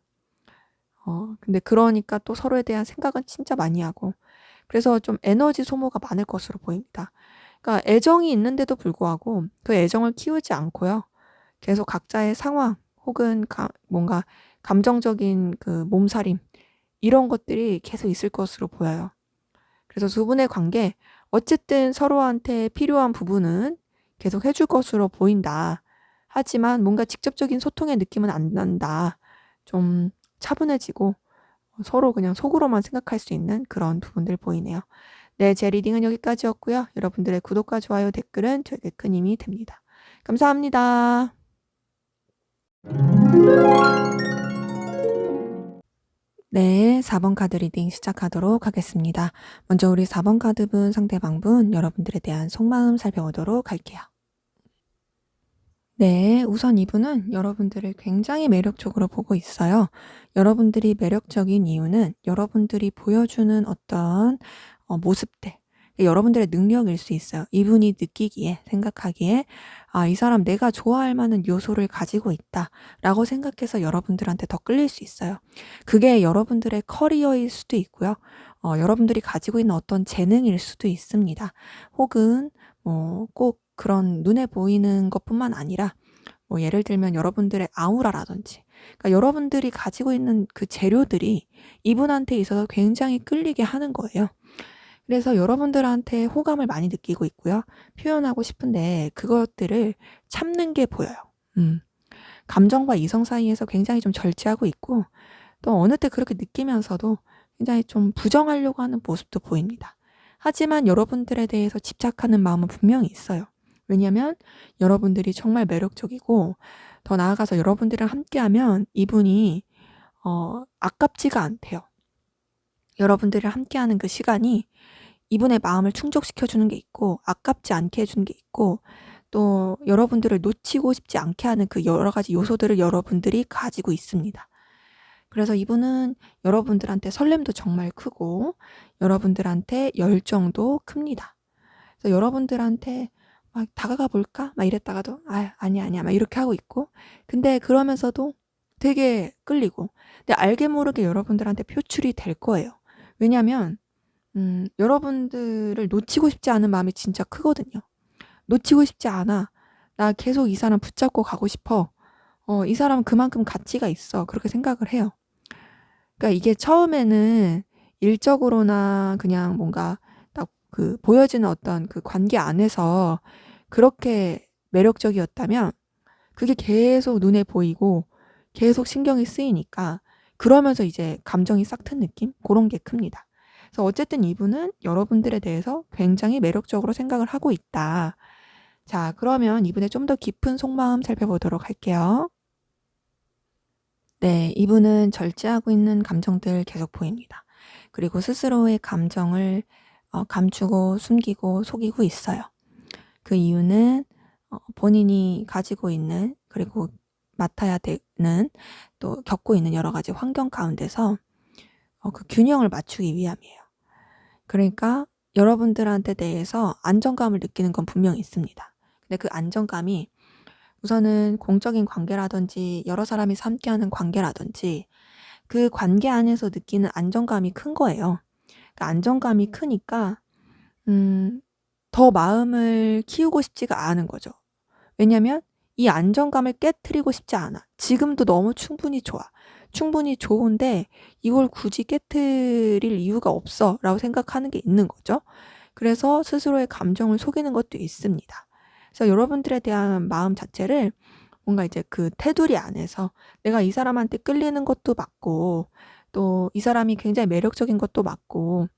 근데 그러니까 또 서로에 대한 생각은 진짜 많이 하고 그래서 좀 에너지 소모가 많을 것으로 보입니다. 그러니까 애정이 있는데도 불구하고 그 애정을 키우지 않고요. 계속 각자의 상황 혹은 뭔가 감정적인 그 몸살임 이런 것들이 계속 있을 것으로 보여요. 그래서 두 분의 관계 어쨌든 서로한테 필요한 부분은 계속 해줄 것으로 보인다. 하지만 뭔가 직접적인 소통의 느낌은 안 난다. 좀 차분해지고 서로 그냥 속으로만 생각할 수 있는 그런 부분들 보이네요. 네, 제 리딩은 여기까지였고요. 여러분들의 구독과 좋아요, 댓글은 저에게 큰 힘이 됩니다. 감사합니다. 네, 4번 카드 리딩 시작하도록 하겠습니다. 먼저 우리 4번 카드분, 상대방분, 여러분들에 대한 속마음 살펴보도록 할게요. 네, 우선 이분은 여러분들을 굉장히 매력적으로 보고 있어요. 여러분들이 매력적인 이유는 여러분들이 보여주는 어떤 모습들, 여러분들의 능력일 수 있어요. 이분이 느끼기에, 생각하기에 이 사람 내가 좋아할 만한 요소를 가지고 있다 라고 생각해서 여러분들한테 더 끌릴 수 있어요. 그게 여러분들의 커리어일 수도 있고요. 여러분들이 가지고 있는 어떤 재능일 수도 있습니다. 혹은 꼭 그런 눈에 보이는 것뿐만 아니라 예를 들면 여러분들의 아우라라든지 그러니까 여러분들이 가지고 있는 그 재료들이 이분한테 있어서 굉장히 끌리게 하는 거예요. 그래서 여러분들한테 호감을 많이 느끼고 있고요. 표현하고 싶은데 그것들을 참는 게 보여요. 감정과 이성 사이에서 굉장히 좀 절제하고 있고 또 어느 때 그렇게 느끼면서도 굉장히 좀 부정하려고 하는 모습도 보입니다. 하지만 여러분들에 대해서 집착하는 마음은 분명히 있어요. 왜냐하면 여러분들이 정말 매력적이고 더 나아가서 여러분들이랑 함께하면 이분이 아깝지가 않대요. 여러분들이랑 함께하는 그 시간이 이분의 마음을 충족시켜주는 게 있고 아깝지 않게 해주는 게 있고 또 여러분들을 놓치고 싶지 않게 하는 그 여러 가지 요소들을 여러분들이 가지고 있습니다. 그래서 이분은 여러분들한테 설렘도 정말 크고 여러분들한테 열정도 큽니다. 그래서 여러분들한테 막 다가가 볼까? 막 이랬다가도 아니야 아니야 막 이렇게 하고 있고 근데 그러면서도 되게 끌리고 근데 알게 모르게 여러분들한테 표출이 될 거예요. 왜냐면 여러분들을 놓치고 싶지 않은 마음이 진짜 크거든요. 놓치고 싶지 않아. 나 계속 이 사람 붙잡고 가고 싶어. 이 사람은 그만큼 가치가 있어. 그렇게 생각을 해요. 그러니까 이게 처음에는 일적으로나 그냥 뭔가 딱 그 보여지는 어떤 그 관계 안에서 그렇게 매력적이었다면 그게 계속 눈에 보이고 계속 신경이 쓰이니까 그러면서 이제 감정이 싹 튼 느낌? 그런 게 큽니다. 그래서 어쨌든 이분은 여러분들에 대해서 굉장히 매력적으로 생각을 하고 있다. 자, 그러면 이분의 좀 더 깊은 속마음 살펴보도록 할게요. 네, 이분은 절제하고 있는 감정들 계속 보입니다. 그리고 스스로의 감정을 감추고 숨기고 속이고 있어요. 그 이유는 본인이 가지고 있는 그리고 맡아야 되는 또 겪고 있는 여러 가지 환경 가운데서 그 균형을 맞추기 위함이에요. 그러니까 여러분들한테 대해서 안정감을 느끼는 건 분명히 있습니다. 근데 그 안정감이 우선은 공적인 관계라든지 여러 사람이 함께하는 관계라든지 그 관계 안에서 느끼는 안정감이 큰 거예요. 그 안정감이 크니까 더 마음을 키우고 싶지가 않은 거죠. 왜냐면 이 안정감을 깨트리고 싶지 않아. 지금도 너무 충분히 좋아. 충분히 좋은데 이걸 굳이 깨트릴 이유가 없어 라고 생각하는 게 있는 거죠. 그래서 스스로의 감정을 속이는 것도 있습니다. 그래서 여러분들에 대한 마음 자체를 뭔가 이제 그 테두리 안에서 내가 이 사람한테 끌리는 것도 맞고 또 이 사람이 굉장히 매력적인 것도 맞고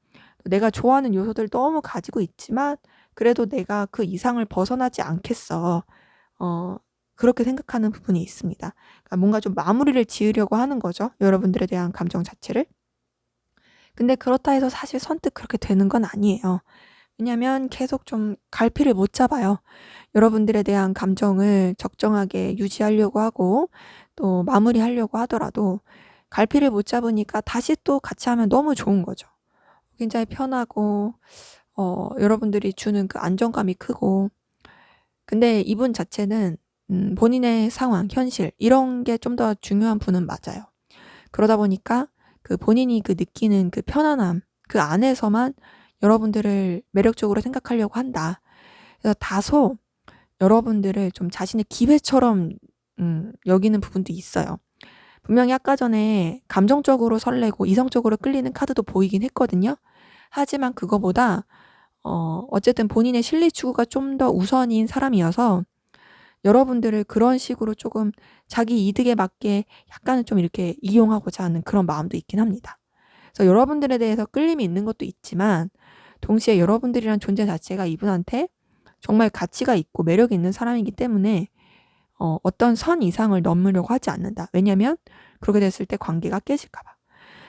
또 내가 좋아하는 요소들 너무 가지고 있지만 그래도 내가 그 이상을 벗어나지 않겠어. 그렇게 생각하는 부분이 있습니다. 그러니까 뭔가 좀 마무리를 지으려고 하는 거죠. 여러분들에 대한 감정 자체를. 근데 그렇다 해서 사실 선뜻 그렇게 되는 건 아니에요. 왜냐면 계속 좀 갈피를 못 잡아요. 여러분들에 대한 감정을 적정하게 유지하려고 하고 또 마무리하려고 하더라도 갈피를 못 잡으니까 다시 또 같이 하면 너무 좋은 거죠. 굉장히 편하고 여러분들이 주는 그 안정감이 크고. 근데 이분 자체는 본인의 상황, 현실 이런 게 좀 더 중요한 분은 맞아요. 그러다 보니까 그 본인이 그 느끼는 그 편안함 그 안에서만 여러분들을 매력적으로 생각하려고 한다. 그래서 다소 여러분들을 좀 자신의 기회처럼 여기는 부분도 있어요. 분명히 아까 전에 감정적으로 설레고 이성적으로 끌리는 카드도 보이긴 했거든요. 하지만 그거보다 어쨌든 본인의 실리 추구가 좀 더 우선인 사람이어서 여러분들을 그런 식으로 조금 자기 이득에 맞게 약간은 좀 이렇게 이용하고자 하는 그런 마음도 있긴 합니다. 그래서 여러분들에 대해서 끌림이 있는 것도 있지만 동시에 여러분들이란 존재 자체가 이분한테 정말 가치가 있고 매력이 있는 사람이기 때문에 어떤 선 이상을 넘으려고 하지 않는다. 왜냐면 그렇게 됐을 때 관계가 깨질까 봐.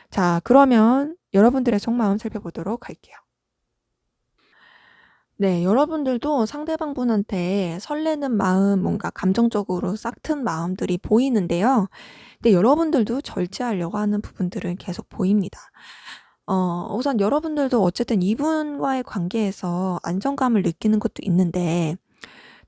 자, 그러면 여러분들의 속마음 살펴보도록 할게요. 네, 여러분들도 상대방 분한테 설레는 마음, 뭔가 감정적으로 싹튼 마음들이 보이는데요. 근데 여러분들도 절제하려고 하는 부분들은 계속 보입니다. 우선 여러분들도 어쨌든 이분과의 관계에서 안정감을 느끼는 것도 있는데,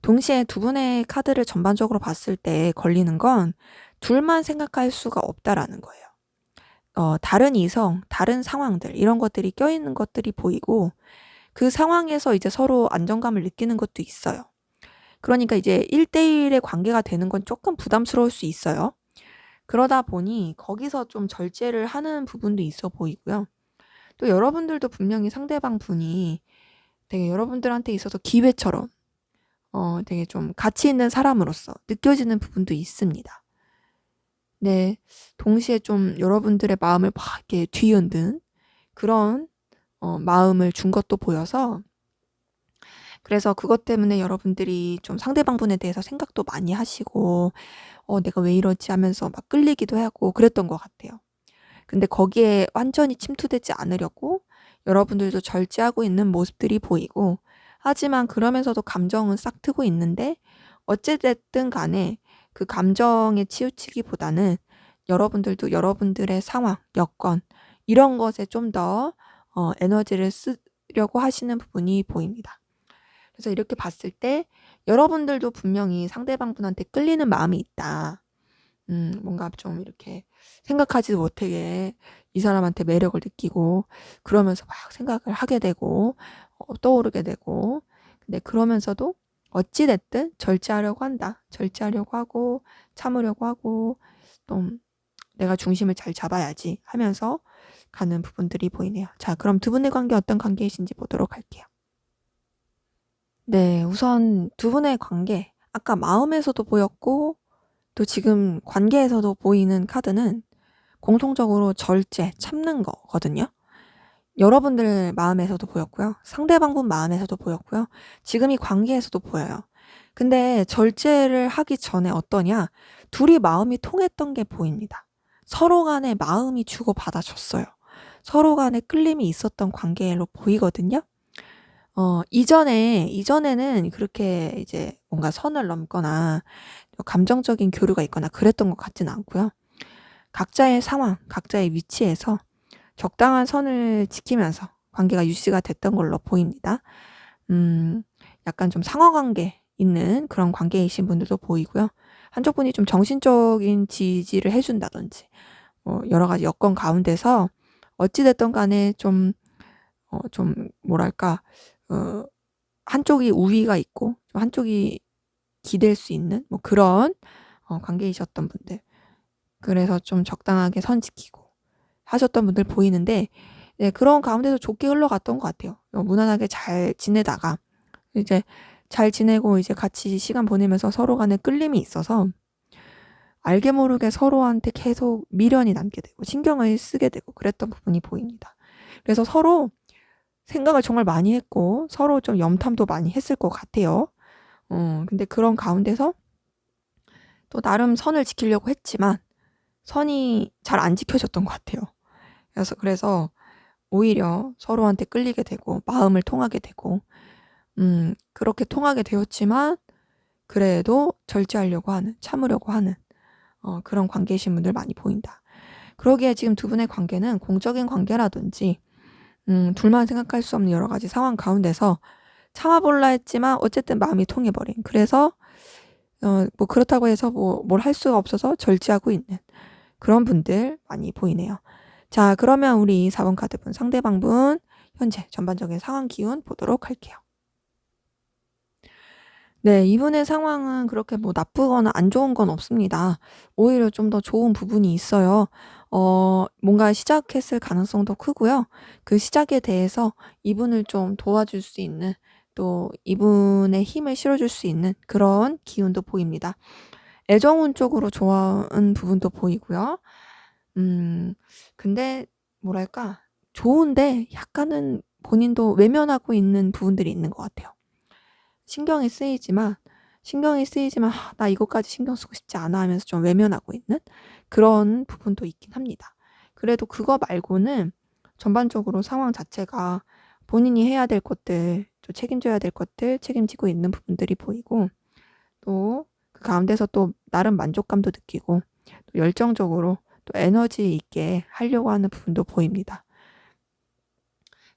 동시에 두 분의 카드를 전반적으로 봤을 때 걸리는 건 둘만 생각할 수가 없다라는 거예요. 다른 이성, 다른 상황들, 이런 것들이 껴있는 것들이 보이고, 그 상황에서 이제 서로 안정감을 느끼는 것도 있어요. 그러니까 이제 1대1의 관계가 되는 건 조금 부담스러울 수 있어요. 그러다 보니 거기서 좀 절제를 하는 부분도 있어 보이고요. 또 여러분들도 분명히 상대방 분이 되게 여러분들한테 있어서 기회처럼 되게 좀 가치 있는 사람으로서 느껴지는 부분도 있습니다. 네, 동시에 좀 여러분들의 마음을 막 이렇게 뒤흔든 그런 마음을 준 것도 보여서 그래서 그것 때문에 여러분들이 좀 상대방 분에 대해서 생각도 많이 하시고 내가 왜 이러지 하면서 막 끌리기도 하고 그랬던 것 같아요. 근데 거기에 완전히 침투되지 않으려고 여러분들도 절제하고 있는 모습들이 보이고 하지만 그러면서도 감정은 싹 트고 있는데 어찌됐든 간에 그 감정에 치우치기보다는 여러분들도 여러분들의 상황, 여건 이런 것에 좀 더 에너지를 쓰려고 하시는 부분이 보입니다. 그래서 이렇게 봤을 때 여러분들도 분명히 상대방 분한테 끌리는 마음이 있다. 뭔가 좀 이렇게 생각하지도 못하게 이 사람한테 매력을 느끼고 그러면서 막 생각을 하게 되고 떠오르게 되고 근데 그러면서도 어찌 됐든 절제하려고 한다. 절제하려고 하고 참으려고 하고 또 내가 중심을 잘 잡아야지 하면서 가는 부분들이 보이네요. 자, 그럼 두 분의 관계 어떤 관계이신지 보도록 할게요. 네, 우선 두 분의 관계 아까 마음에서도 보였고 또 지금 관계에서도 보이는 카드는 공통적으로 절제, 참는 거거든요. 여러분들 마음에서도 보였고요. 상대방 분 마음에서도 보였고요. 지금 이 관계에서도 보여요. 근데 절제를 하기 전에 어떠냐? 둘이 마음이 통했던 게 보입니다. 서로 간에 마음이 주고받아줬어요. 서로 간에 끌림이 있었던 관계로 보이거든요. 이전에는 그렇게 이제 뭔가 선을 넘거나 감정적인 교류가 있거나 그랬던 것 같지는 않고요. 각자의 상황, 각자의 위치에서 적당한 선을 지키면서 관계가 유지가 됐던 걸로 보입니다. 약간 좀 상하관계 있는 그런 관계이신 분들도 보이고요. 한쪽 분이 좀 정신적인 지지를 해준다든지 여러 가지 여건 가운데서 어찌됐든 간에 좀 뭐랄까 한쪽이 우위가 있고 한쪽이 기댈 수 있는 뭐 그런 관계이셨던 분들 그래서 좀 적당하게 선 지키고 하셨던 분들 보이는데 네, 그런 가운데서 좋게 흘러갔던 것 같아요. 무난하게 잘 지내다가 이제 잘 지내고 이제 같이 시간 보내면서 서로 간에 끌림이 있어서 알게 모르게 서로한테 계속 미련이 남게 되고 신경을 쓰게 되고 그랬던 부분이 보입니다. 그래서 서로 생각을 정말 많이 했고 서로 좀 염탐도 많이 했을 것 같아요. 근데 그런 가운데서 또 나름 선을 지키려고 했지만 선이 잘 안 지켜졌던 것 같아요. 그래서 오히려 서로한테 끌리게 되고 마음을 통하게 되고 그렇게 통하게 되었지만 그래도 절제하려고 하는, 참으려고 하는 그런 관계이신 분들 많이 보인다. 그러기에 지금 두 분의 관계는 공적인 관계라든지 둘만 생각할 수 없는 여러 가지 상황 가운데서 참아볼라 했지만 어쨌든 마음이 통해버린. 그래서 뭐 그렇다고 해서 뭐 뭘 할 수가 없어서 절제하고 있는 그런 분들 많이 보이네요. 자, 그러면 우리 4번 카드분 상대방분 현재 전반적인 상황 기운 보도록 할게요. 네, 이분의 상황은 그렇게 뭐 나쁘거나 안 좋은 건 없습니다. 오히려 좀 더 좋은 부분이 있어요. 뭔가 시작했을 가능성도 크고요. 그 시작에 대해서 이분을 좀 도와줄 수 있는, 또 이분의 힘을 실어줄 수 있는 그런 기운도 보입니다. 애정운 쪽으로 좋아하는 부분도 보이고요. 근데 뭐랄까, 좋은데 약간은 본인도 외면하고 있는 부분들이 있는 것 같아요. 신경이 쓰이지만 나 이것까지 신경 쓰고 싶지 않아 하면서 좀 외면하고 있는 그런 부분도 있긴 합니다. 그래도 그거 말고는 전반적으로 상황 자체가 본인이 해야 될 것들, 또 책임져야 될 것들 책임지고 있는 부분들이 보이고, 또 그 가운데서 또 나름 만족감도 느끼고 또 열정적으로 또 에너지 있게 하려고 하는 부분도 보입니다.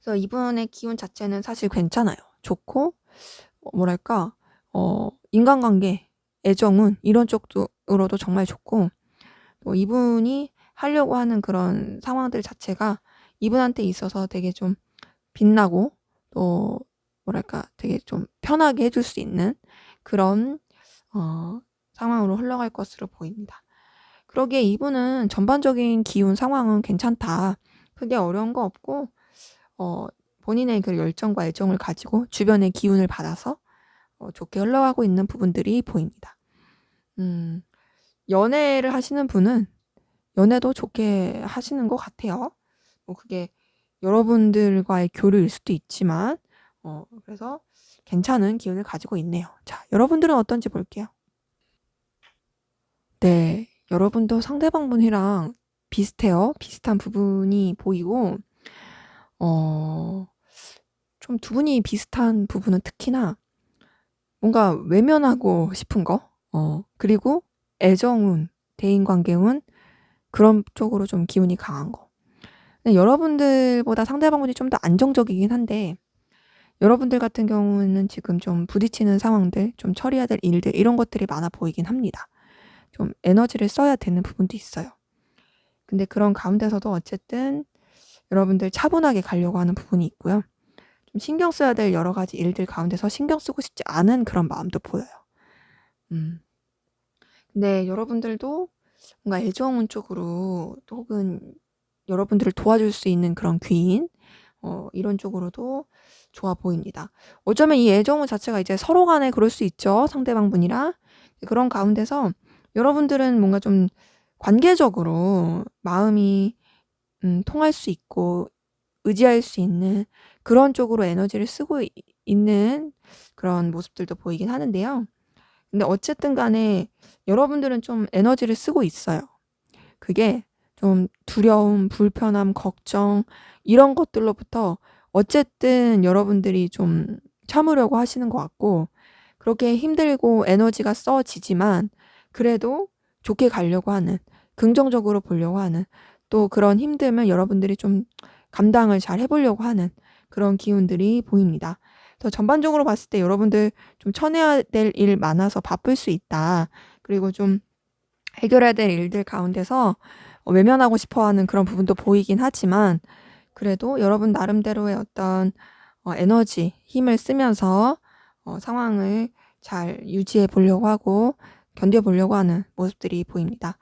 그래서 이분의 기운 자체는 사실 괜찮아요. 좋고, 뭐랄까, 인간관계, 애정은 이런 쪽으로도 정말 좋고, 또 이분이 하려고 하는 그런 상황들 자체가 이분한테 있어서 되게 좀 빛나고, 또 뭐랄까, 되게 좀 편하게 해줄 수 있는 그런 상황으로 흘러갈 것으로 보입니다. 그러기에 이분은 전반적인 기운 상황은 괜찮다. 크게 어려운 거 없고, 본인의 그 열정과 애정을 가지고 주변의 기운을 받아서 좋게 흘러가고 있는 부분들이 보입니다. 연애를 하시는 분은 연애도 좋게 하시는 것 같아요. 뭐 그게 여러분들과의 교류일 수도 있지만, 그래서 괜찮은 기운을 가지고 있네요. 자, 여러분들은 어떤지 볼게요. 네, 여러분도 상대방분이랑 비슷해요. 비슷한 부분이 보이고, 좀 두 분이 비슷한 부분은 특히나 뭔가 외면하고 싶은 거, 그리고 애정운, 대인관계운 그런 쪽으로 좀 기운이 강한 거. 근데 여러분들보다 상대방분이 좀 더 안정적이긴 한데, 여러분들 같은 경우는 지금 좀 부딪히는 상황들, 좀 처리해야 될 일들, 이런 것들이 많아 보이긴 합니다. 좀 에너지를 써야 되는 부분도 있어요. 근데 그런 가운데서도 어쨌든 여러분들 차분하게 가려고 하는 부분이 있고요. 좀 신경 써야 될 여러 가지 일들 가운데서 신경 쓰고 싶지 않은 그런 마음도 보여요. 근데 여러분들도 뭔가 애정운 쪽으로, 혹은 여러분들을 도와줄 수 있는 그런 귀인, 이런 쪽으로도 좋아 보입니다. 어쩌면 이 애정운 자체가 이제 서로 간에 그럴 수 있죠. 상대방분이랑. 그런 가운데서 여러분들은 뭔가 좀 관계적으로 마음이 통할 수 있고 의지할 수 있는 그런 쪽으로 에너지를 쓰고 있는 그런 모습들도 보이긴 하는데요. 근데 어쨌든 간에 여러분들은 좀 에너지를 쓰고 있어요. 그게 좀 두려움, 불편함, 걱정 이런 것들로부터 어쨌든 여러분들이 좀 참으려고 하시는 것 같고, 그렇게 힘들고 에너지가 써지지만 그래도 좋게 가려고 하는, 긍정적으로 보려고 하는, 또 그런 힘듦을 여러분들이 좀 감당을 잘 해보려고 하는 그런 기운들이 보입니다. 그래서 전반적으로 봤을 때 여러분들 좀 쳐내야 될 일 많아서 바쁠 수 있다. 그리고 좀 해결해야 될 일들 가운데서 외면하고 싶어 하는 그런 부분도 보이긴 하지만, 그래도 여러분 나름대로의 어떤 에너지, 힘을 쓰면서 상황을 잘 유지해 보려고 하고 견뎌 보려고 하는 모습들이 보입니다.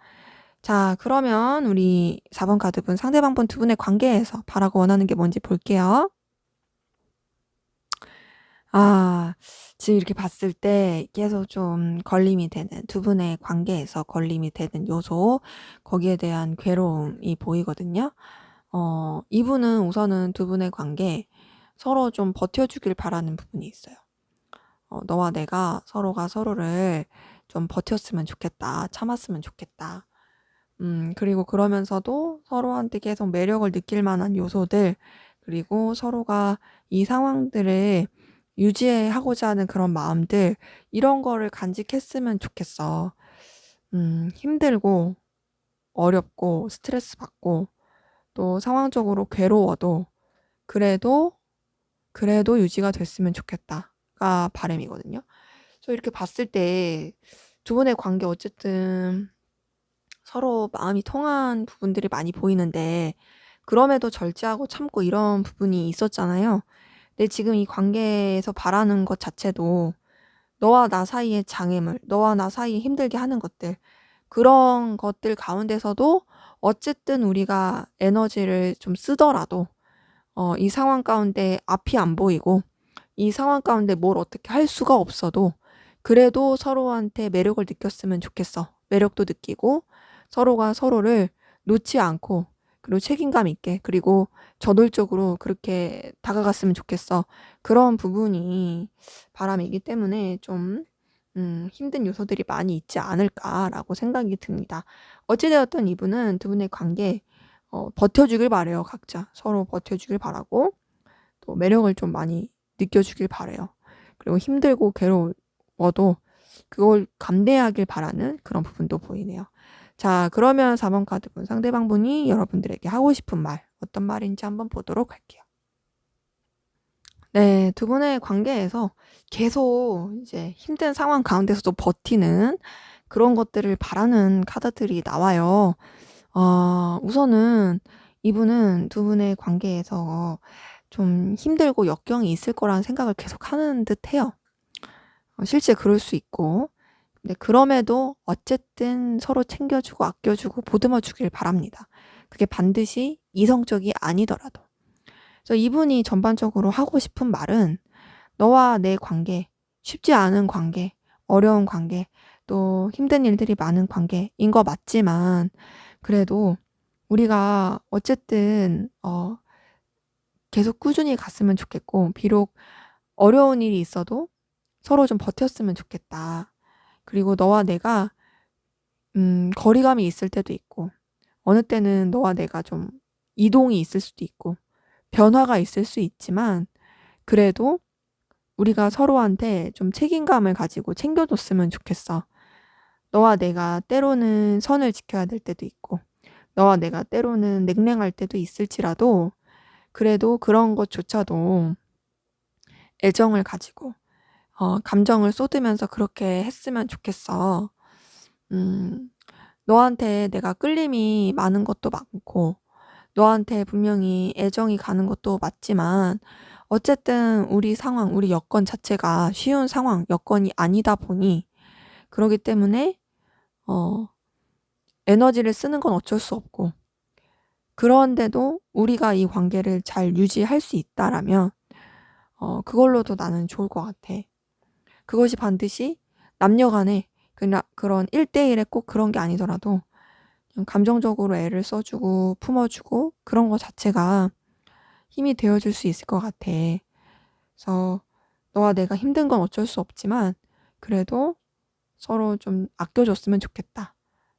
자, 그러면 우리 4번 카드분 상대방분 두 분의 관계에서 바라고 원하는 게 뭔지 볼게요. 아, 지금 이렇게 봤을 때 계속 좀 걸림이 되는, 두 분의 관계에서 걸림이 되는 요소, 거기에 대한 괴로움이 보이거든요. 이분은 우선은 두 분의 관계 서로 좀 버텨주길 바라는 부분이 있어요. 너와 내가 서로가 서로를 좀 버텼으면 좋겠다, 참았으면 좋겠다. 그리고 그러면서도 서로한테 계속 매력을 느낄 만한 요소들, 그리고 서로가 이 상황들을 유지하고자 하는 그런 마음들, 이런 거를 간직했으면 좋겠어. 힘들고 어렵고 스트레스 받고 또 상황적으로 괴로워도 그래도 유지가 됐으면 좋겠다가 바람이거든요. 그래서 이렇게 봤을 때 두 분의 관계 어쨌든 서로 마음이 통한 부분들이 많이 보이는데, 그럼에도 절제하고 참고 이런 부분이 있었잖아요. 근데 지금 이 관계에서 바라는 것 자체도 너와 나 사이의 장애물, 너와 나 사이에 힘들게 하는 것들, 그런 것들 가운데서도 어쨌든 우리가 에너지를 좀 쓰더라도 이 상황 가운데 앞이 안 보이고 이 상황 가운데 뭘 어떻게 할 수가 없어도 그래도 서로한테 매력을 느꼈으면 좋겠어. 매력도 느끼고 서로가 서로를 놓지 않고, 그리고 책임감 있게, 그리고 저돌적으로 그렇게 다가갔으면 좋겠어. 그런 부분이 바람이기 때문에 좀 힘든 요소들이 많이 있지 않을까라고 생각이 듭니다. 어찌되었든 이분은 두 분의 관계 버텨주길 바래요. 각자 서로 버텨주길 바라고 또 매력을 좀 많이 느껴주길 바래요. 그리고 힘들고 괴로워도 그걸 감내하길 바라는 그런 부분도 보이네요. 자, 그러면 4번 카드분, 상대방 분이 여러분들에게 하고 싶은 말, 어떤 말인지 한번 보도록 할게요. 네, 두 분의 관계에서 계속 이제 힘든 상황 가운데서도 버티는 그런 것들을 바라는 카드들이 나와요. 우선은 이분은 두 분의 관계에서 좀 힘들고 역경이 있을 거라는 생각을 계속 하는 듯해요. 실제 그럴 수 있고, 근데 그럼에도 어쨌든 서로 챙겨주고 아껴주고 보듬어 주길 바랍니다. 그게 반드시 이성적이 아니더라도. 그래서 이분이 전반적으로 하고 싶은 말은 너와 내 관계, 쉽지 않은 관계, 어려운 관계, 또 힘든 일들이 많은 관계인 거 맞지만, 그래도 우리가 어쨌든 계속 꾸준히 갔으면 좋겠고, 비록 어려운 일이 있어도 서로 좀 버텼으면 좋겠다. 그리고 너와 내가 거리감이 있을 때도 있고, 어느 때는 너와 내가 좀 이동이 있을 수도 있고 변화가 있을 수 있지만, 그래도 우리가 서로한테 좀 책임감을 가지고 챙겨줬으면 좋겠어. 너와 내가 때로는 선을 지켜야 될 때도 있고, 너와 내가 때로는 냉랭할 때도 있을지라도 그래도 그런 것조차도 애정을 가지고 감정을 쏟으면서 그렇게 했으면 좋겠어. 음, 너한테 내가 끌림이 많은 것도 많고, 너한테 분명히 애정이 가는 것도 맞지만, 어쨌든 우리 상황, 우리 여건 자체가 쉬운 상황, 여건이 아니다 보니, 그러기 때문에, 어, 에너지를 쓰는 건 어쩔 수 없고, 그런데도 우리가 이 관계를 잘 유지할 수 있다라면, 그걸로도 나는 좋을 것 같아. 그것이 반드시 남녀 간에 그런 1대1의 꼭 그런 게 아니더라도 그냥 감정적으로 애를 써주고 품어주고 그런 거 자체가 힘이 되어줄 수 있을 것 같아. 그래서 너와 내가 힘든 건 어쩔 수 없지만 그래도 서로 좀 아껴줬으면 좋겠다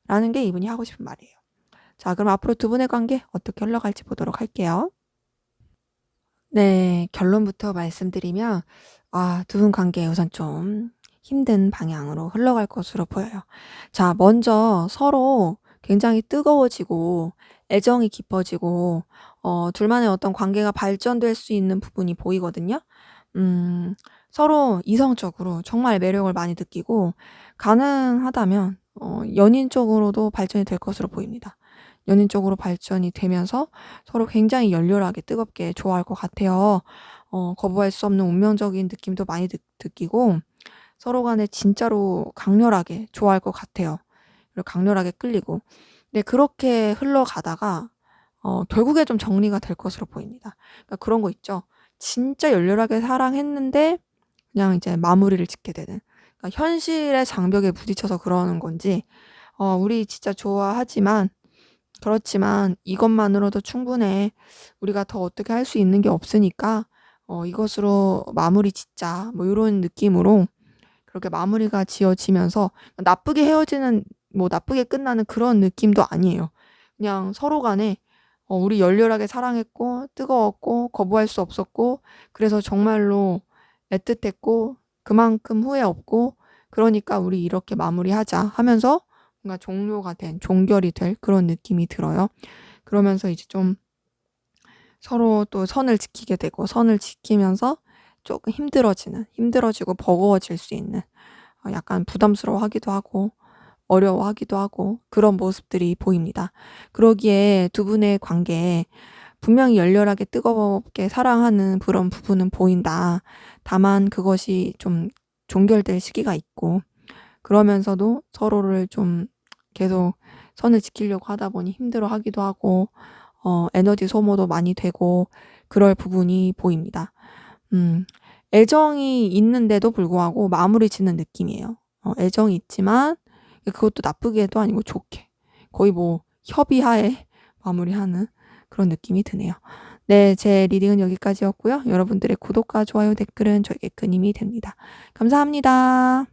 라는 게 이분이 하고 싶은 말이에요. 자, 그럼 앞으로 두 분의 관계 어떻게 흘러갈지 보도록 할게요. 네, 결론부터 말씀드리면 두 분 관계 우선 좀 힘든 방향으로 흘러갈 것으로 보여요. 자, 먼저 서로 굉장히 뜨거워지고 애정이 깊어지고 둘만의 어떤 관계가 발전될 수 있는 부분이 보이거든요. 음, 서로 이성적으로 정말 매력을 많이 느끼고 가능하다면 연인 쪽으로도 발전이 될 것으로 보입니다. 연인 쪽으로 발전이 되면서 서로 굉장히 열렬하게 뜨겁게 좋아할 것 같아요. 거부할 수 없는 운명적인 느낌도 많이 느끼고 서로 간에 진짜로 강렬하게 좋아할 것 같아요. 그리고 강렬하게 끌리고. 근데 그렇게 흘러가다가 결국에 좀 정리가 될 것으로 보입니다. 그러니까 그런 거 있죠. 진짜 열렬하게 사랑했는데 그냥 이제 마무리를 짓게 되는. 그러니까 현실의 장벽에 부딪혀서 그러는 건지, 우리 진짜 좋아하지만 그렇지만 이것만으로도 충분해. 우리가 더 어떻게 할 수 있는 게 없으니까 이것으로 마무리 짓자. 뭐 이런 느낌으로 그렇게 마무리가 지어지면서 나쁘게 헤어지는 뭐 나쁘게 끝나는 그런 느낌도 아니에요. 그냥 서로 간에 우리 열렬하게 사랑했고 뜨거웠고 거부할 수 없었고 그래서 정말로 애틋했고 그만큼 후회 없고 그러니까 우리 이렇게 마무리하자 하면서 뭔가 종료가 된 종결이 될 그런 느낌이 들어요. 그러면서 이제 좀 서로 또 선을 지키게 되고 선을 지키면서 조금 힘들어지고 버거워질 수 있는 약간 부담스러워하기도 하고 어려워하기도 하고 그런 모습들이 보입니다. 그러기에 두 분의 관계에 분명히 열렬하게 뜨겁게 사랑하는 그런 부분은 보인다. 다만 그것이 좀 종결될 시기가 있고 그러면서도 서로를 좀 계속 선을 지키려고 하다 보니 힘들어하기도 하고 에너지 소모도 많이 되고 그럴 부분이 보입니다. 애정이 있는데도 불구하고 마무리 짓는 느낌이에요. 애정이 있지만 그것도 나쁘게도 아니고 좋게 거의 뭐 협의하에 마무리하는 그런 느낌이 드네요. 네, 제 리딩은 여기까지였고요. 여러분들의 구독과 좋아요, 댓글은 저에게 큰 힘이 됩니다. 감사합니다.